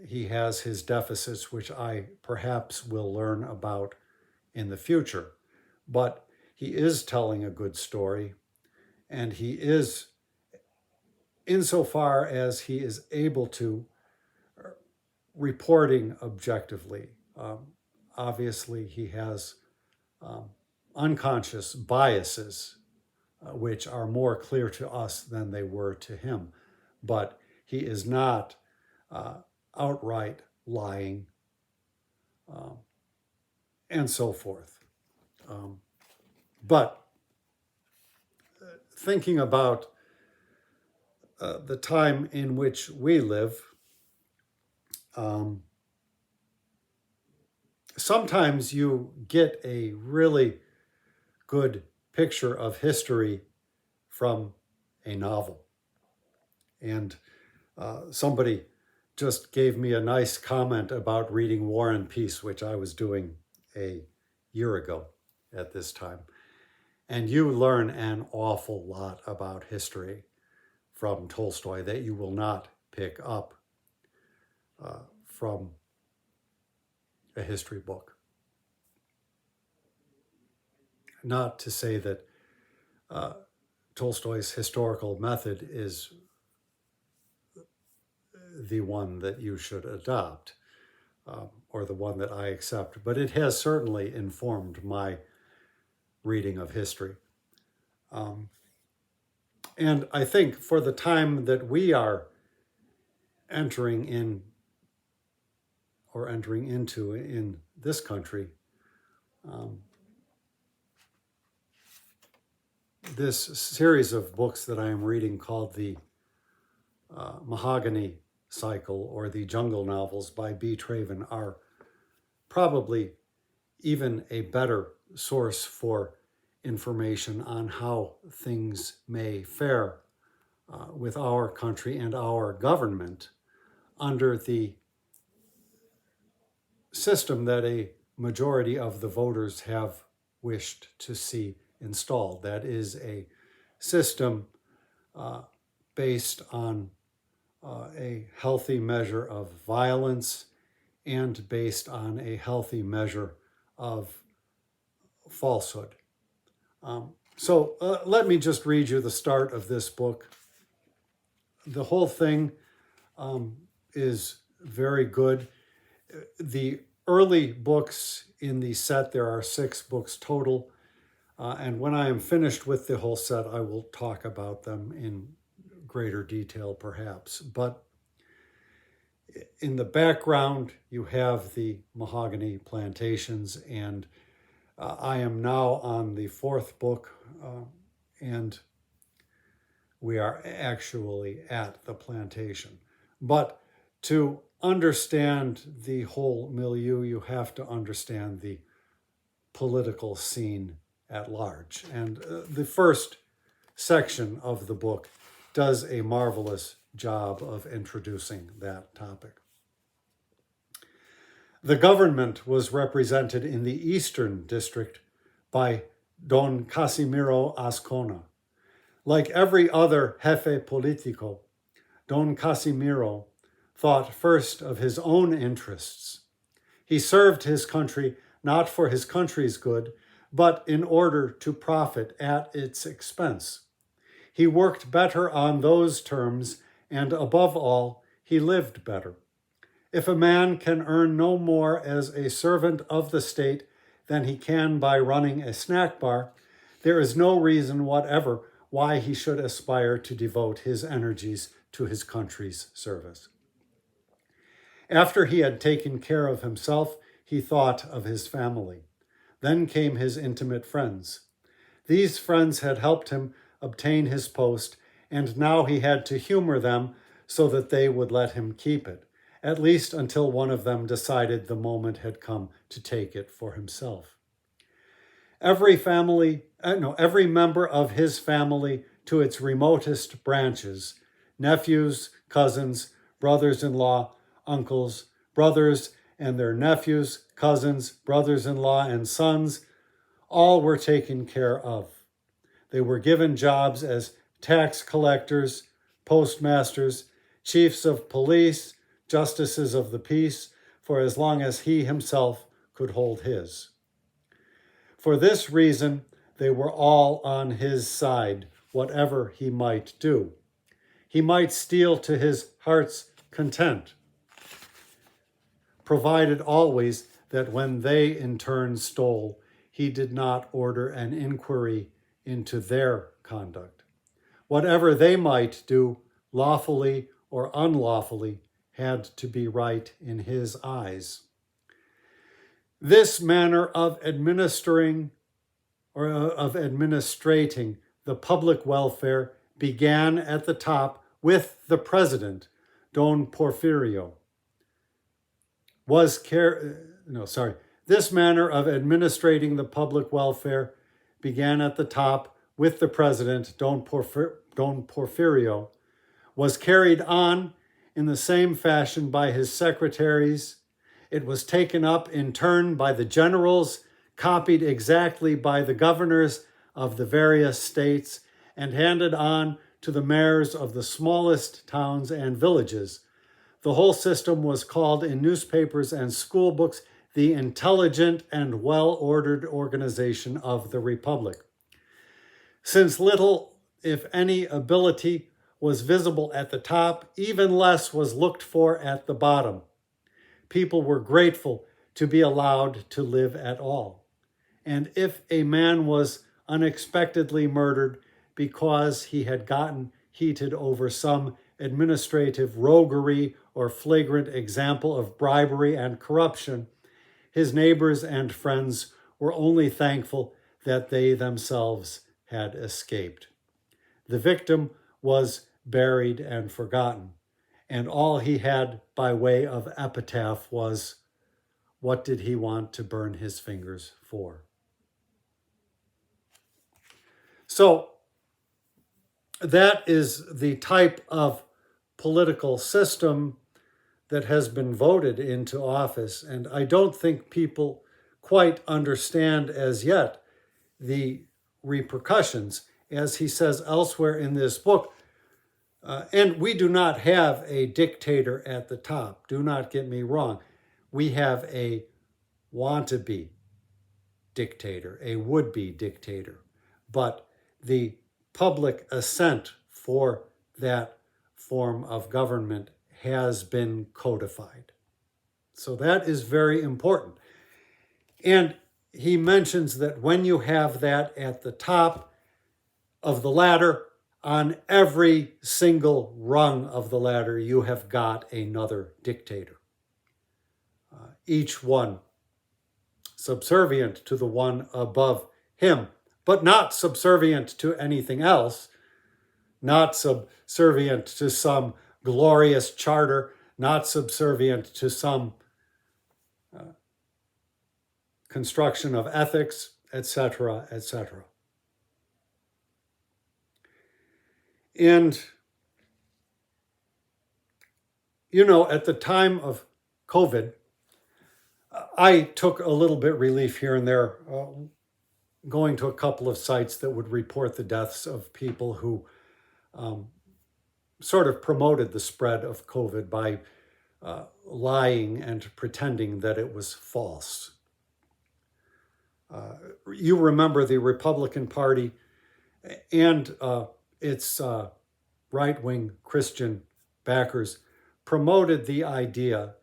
he has his deficits, which I perhaps will learn about in the future. But he is telling a good story, and he is, insofar as he is able to, reporting objectively. Obviously, he has unconscious biases, which are more clear to us than they were to him. But he is not outright lying, and so forth. But thinking about the time in which we live, sometimes you get a really good picture of history from a novel. And somebody just gave me a nice comment about reading War and Peace, which I was doing a year ago at this time. And you learn an awful lot about history from Tolstoy that you will not pick up from a history book. Not to say that Tolstoy's historical method is the one that you should adopt, or the one that I accept, but it has certainly informed my reading of history. And I think for the time that we are entering into in this country, this series of books that I am reading, called the Mahogany Cycle or the Jungle Novels by B. Traven, are probably even a better source for information on how things may fare with our country and our government under the system that a majority of the voters have wished to see installed. That is a system based on a healthy measure of violence and based on a healthy measure of falsehood. So let me just read you the start of this book. The whole thing is very good. The early books in the set, there are 6 books total, and when I am finished with the whole set, I will talk about them in greater detail perhaps. But In the background, you have the mahogany plantations, and I am now on the fourth book, and we are actually at the plantation. But to understand the whole milieu, you have to understand the political scene at large. And the first section of the book does a marvelous job of introducing that topic. The government was represented in the Eastern District by Don Casimiro Azcona. Like every other jefe politico, Don Casimiro thought first of his own interests. He served his country not for his country's good, but in order to profit at its expense. He worked better on those terms, and above all, he lived better. If a man can earn no more as a servant of the state than he can by running a snack bar, there is no reason whatever why he should aspire to devote his energies to his country's service. After he had taken care of himself, he thought of his family. Then came his intimate friends. These friends had helped him obtain his post, and now he had to humor them so that they would let him keep it, at least until one of them decided the moment had come to take it for himself. Every member of his family to its remotest branches, nephews, cousins, brothers-in-law, uncles, brothers and their nephews, cousins, brothers-in-law, and sons, all were taken care of. They were given jobs as tax collectors, postmasters, chiefs of police, justices of the peace, for as long as he himself could hold his. For this reason, they were all on his side, whatever he might do. He might steal to his heart's content, provided always that when they in turn stole, he did not order an inquiry into their conduct. Whatever they might do, lawfully or unlawfully, had to be right in his eyes. This manner of administrating the public welfare began at the top with the president, Don Porfirio. This manner of administrating the public welfare began at the top with the president, Don Porfirio, was carried on in the same fashion by his secretaries. It was taken up in turn by the generals, copied exactly by the governors of the various states, and handed on to the mayors of the smallest towns and villages. The whole system was called in newspapers and school books the intelligent and well-ordered organization of the Republic. Since little, if any, ability was visible at the top, even less was looked for at the bottom. People were grateful to be allowed to live at all. And if a man was unexpectedly murdered because he had gotten heated over some administrative roguery or flagrant example of bribery and corruption, his neighbors and friends were only thankful that they themselves had escaped. The victim was buried and forgotten, and all he had by way of epitaph was, "What did he want to burn his fingers for?" So that is the type of political system that has been voted into office, and I don't think people quite understand as yet the repercussions, as he says elsewhere in this book. And we do not have a dictator at the top. Do not get me wrong. We have a want-to-be dictator, a would-be dictator. But the public assent for that form of government has been codified. So that is very important. And he mentions that when you have that at the top of the ladder, on every single rung of the ladder, you have got another dictator. Each one subservient to the one above him, but not subservient to anything else, not subservient to some glorious charter, not subservient to some construction of ethics, etc., etc. And, you know, at the time of COVID, I took a little bit relief here and there, going to a couple of sites that would report the deaths of people who sort of promoted the spread of COVID by lying and pretending that it was false. You remember the Republican Party and its right-wing Christian backers promoted the idea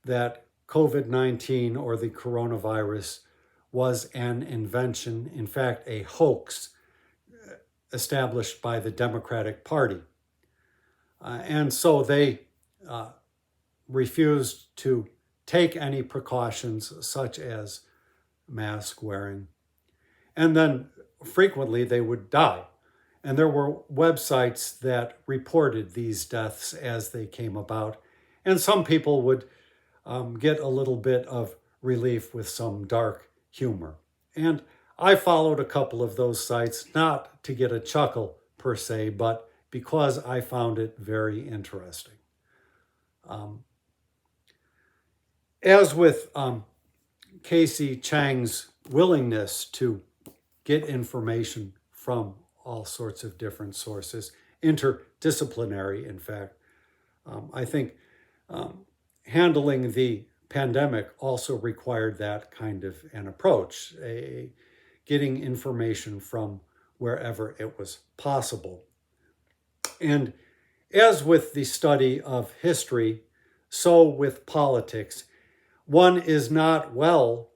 that COVID-19 or the coronavirus was an invention, in fact, a hoax established by the Democratic Party. And so they refused to take any precautions such as mask wearing. And then frequently they would die. And there were websites that reported these deaths as they came about. And some people would get a little bit of relief with some dark humor. And I followed a couple of those sites, not to get a chuckle per se, but because I found it very interesting. As with Casey Chang's willingness to get information from all sorts of different sources, interdisciplinary, in fact, I think handling the pandemic also required that kind of an approach, getting information from wherever it was possible. And as with the study of history, so with politics, one is not well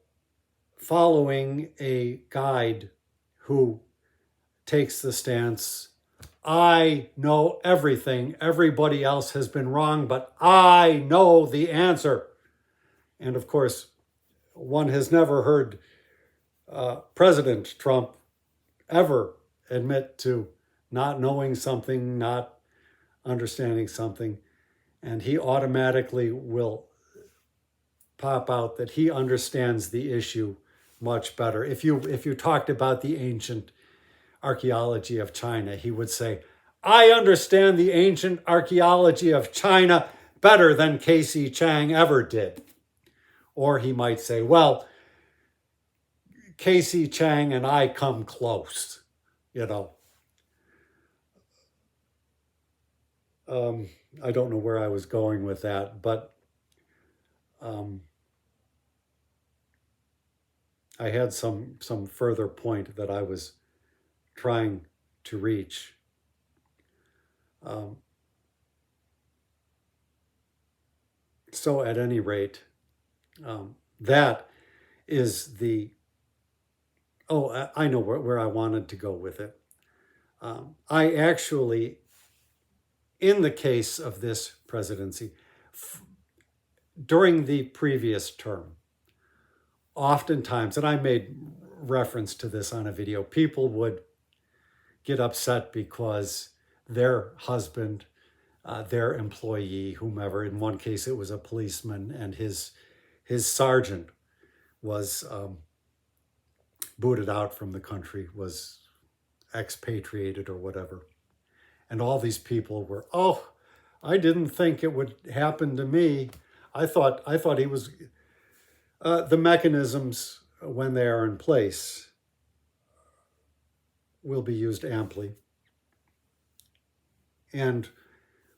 following a guide who takes the stance, I know everything, everybody else has been wrong, but I know the answer. And of course, one has never heard President Trump ever admit to not knowing something, not understanding something, and he automatically will pop out that he understands the issue much better. If you talked about the ancient archaeology of China, he would say, I understand the ancient archaeology of China better than Casey Chang ever did. Or he might say, well, Casey Chang and I come close, you know. I don't know where I was going with that, but I had some further point that I was trying to reach. So at any rate, that is the, I know where I wanted to go with it. I actually, in the case of this presidency, during the previous term, oftentimes, and I made reference to this on a video, people would get upset because their husband, their employee, whomever, in one case it was a policeman, and his sergeant was booted out from the country, was expatriated or whatever. And all these people were, oh, I didn't think it would happen to me. I thought he was, the mechanisms when they are in place will be used amply and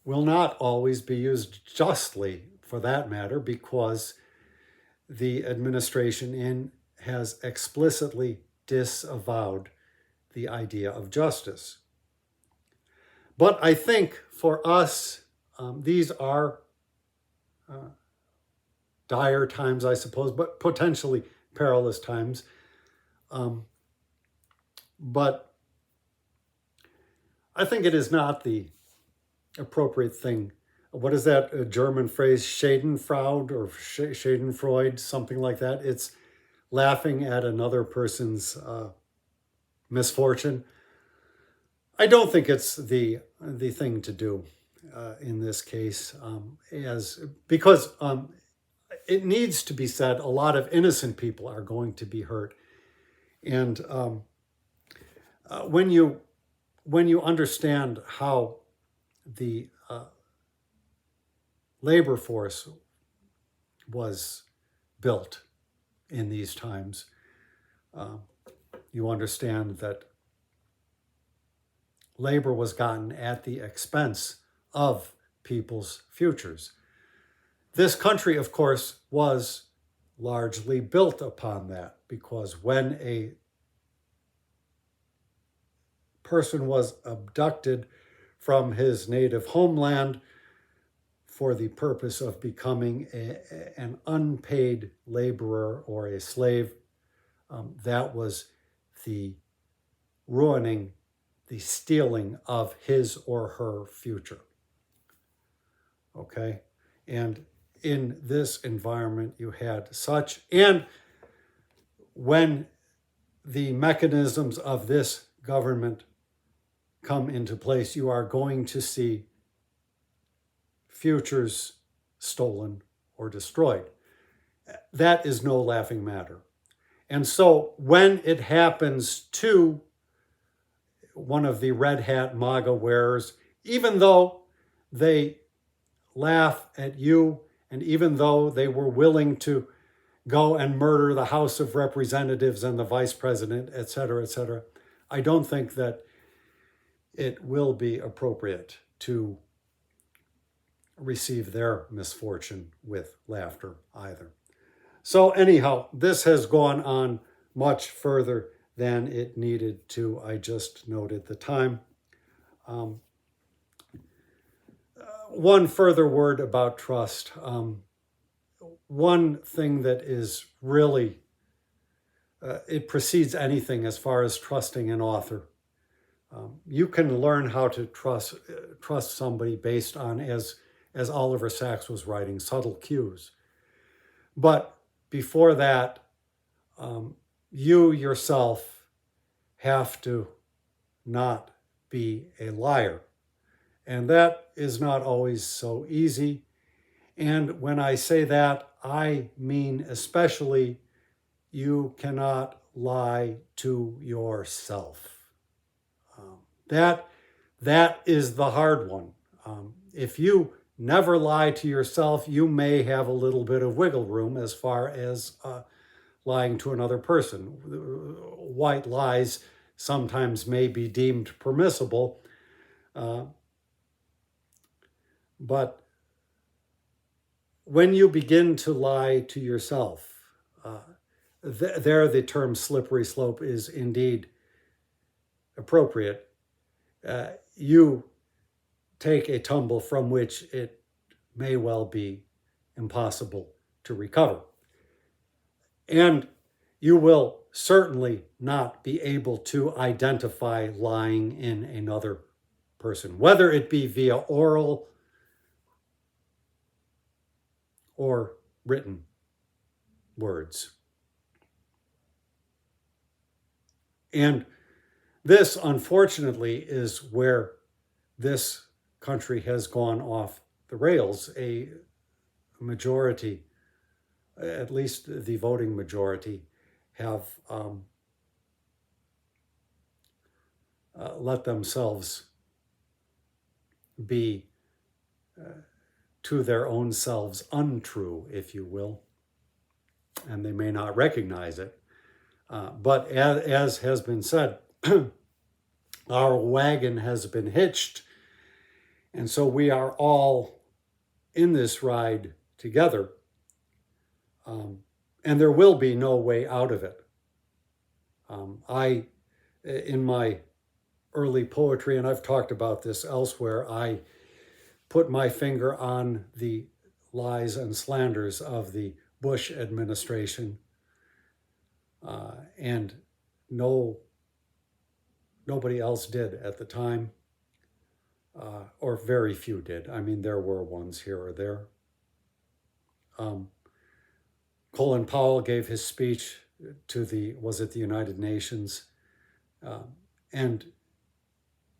will not always be used justly, for that matter, because the administration has explicitly disavowed the idea of justice. But I think for us, these are dire times, I suppose, but potentially perilous times. But I think it is not the appropriate thing. What is that German phrase, Schadenfreude or Schadenfreude, something like that? It's laughing at another person's misfortune. I don't think it's the thing to do in this case, because it needs to be said, a lot of innocent people are going to be hurt, and when you understand how the labor force was built in these times, you understand that labor was gotten at the expense of people's futures. This country, of course, was largely built upon that, because when a person was abducted from his native homeland for the purpose of becoming an unpaid laborer or a slave, that was the ruining, the stealing of his or her future. Okay? And in this environment, you had such, and when the mechanisms of this government come into place, you are going to see futures stolen or destroyed. That is no laughing matter. And so when it happens to one of the red hat MAGA wearers, even though they laugh at you, and even though they were willing to go and murder the House of Representatives and the Vice President, et cetera, I don't think that it will be appropriate to receive their misfortune with laughter either. So anyhow, this has gone on much further than it needed to. I just noted the time. One further word about trust. One thing that is really, it precedes anything as far as trusting an author. You can learn how to trust somebody based on, as Oliver Sacks was writing, subtle cues. But before that, you yourself have to not be a liar. And that is not always so easy. And when I say that, I mean especially you cannot lie to yourself. That is the hard one. If you never lie to yourself, you may have a little bit of wiggle room as far as lying to another person. White lies sometimes may be deemed permissible, but when you begin to lie to yourself, there the term slippery slope is indeed appropriate. You take a tumble from which it may well be impossible to recover. And you will certainly not be able to identify lying in another person, whether it be via oral or written words. And this, unfortunately, is where this country has gone off the rails. A majority, at least the voting majority, have let themselves be to their own selves untrue, if you will, and they may not recognize it. But as has been said, our wagon has been hitched, and so we are all in this ride together, and there will be no way out of it. In my early poetry, and I've talked about this elsewhere, I put my finger on the lies and slanders of the Bush administration, and nobody else did at the time. or very few did. I mean, there were ones here or there. Colin Powell gave his speech to was it the United Nations? And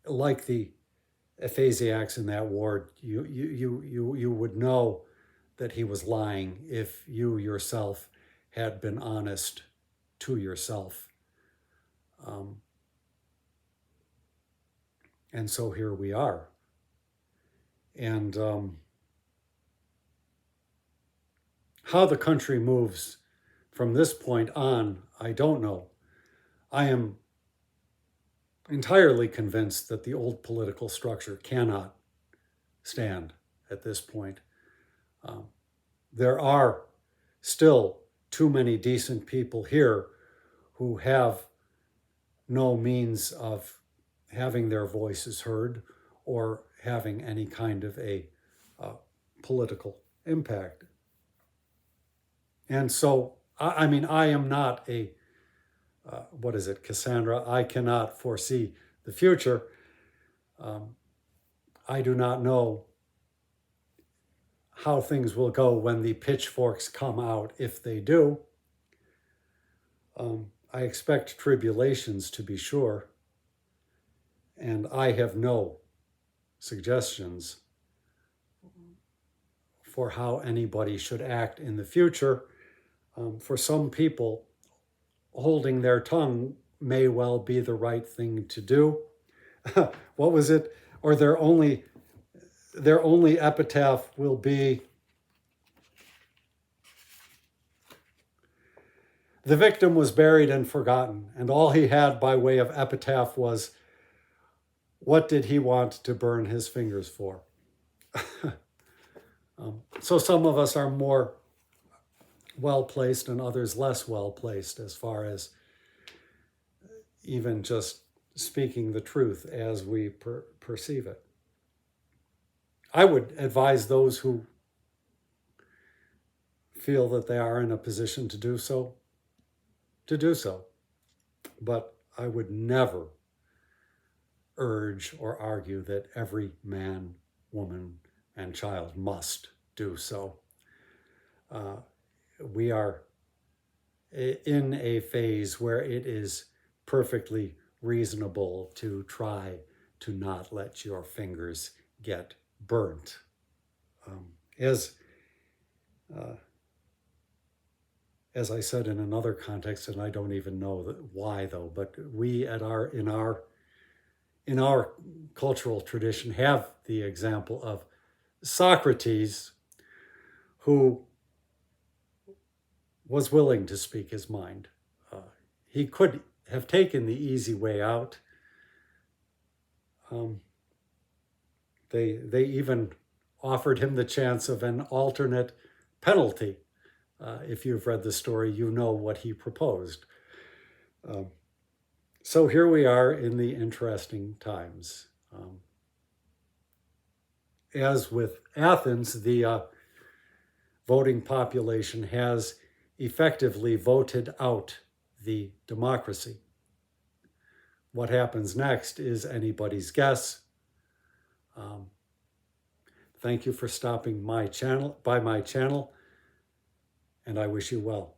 like the Ephesiacs in that ward, you would know that he was lying if you yourself had been honest to yourself. And so here we are. And how the country moves from this point on, I don't know. I am entirely convinced that the old political structure cannot stand at this point. There are still too many decent people here who have no means of having their voices heard or having any kind of a political impact. And so, I mean, I am not a, what is it, Cassandra? I cannot foresee the future. I do not know how things will go when the pitchforks come out, if they do. I expect tribulations, to be sure, and I have no suggestions for how anybody should act in the future. For some people, holding their tongue may well be the right thing to do. What was it? Or their only epitaph will be, "The victim was buried and forgotten, and all he had by way of epitaph was, what did he want to burn his fingers for?" So some of us are more well-placed and others less well-placed as far as even just speaking the truth as we perceive it. I would advise those who feel that they are in a position to do so, to do so. But I would never urge or argue that every man, woman, and child must do so. We are in a phase where it is perfectly reasonable to try to not let your fingers get burnt. As I said in another context, and I don't even know why though, but we in our cultural tradition have the example of Socrates, who was willing to speak his mind. He could have taken the easy way out. They even offered him the chance of an alternate penalty. If you've read the story, you know what he proposed. So here we are in the interesting times. As with Athens, the voting population has effectively voted out the democracy. What happens next is anybody's guess. Thank you for stopping by my channel, and I wish you well.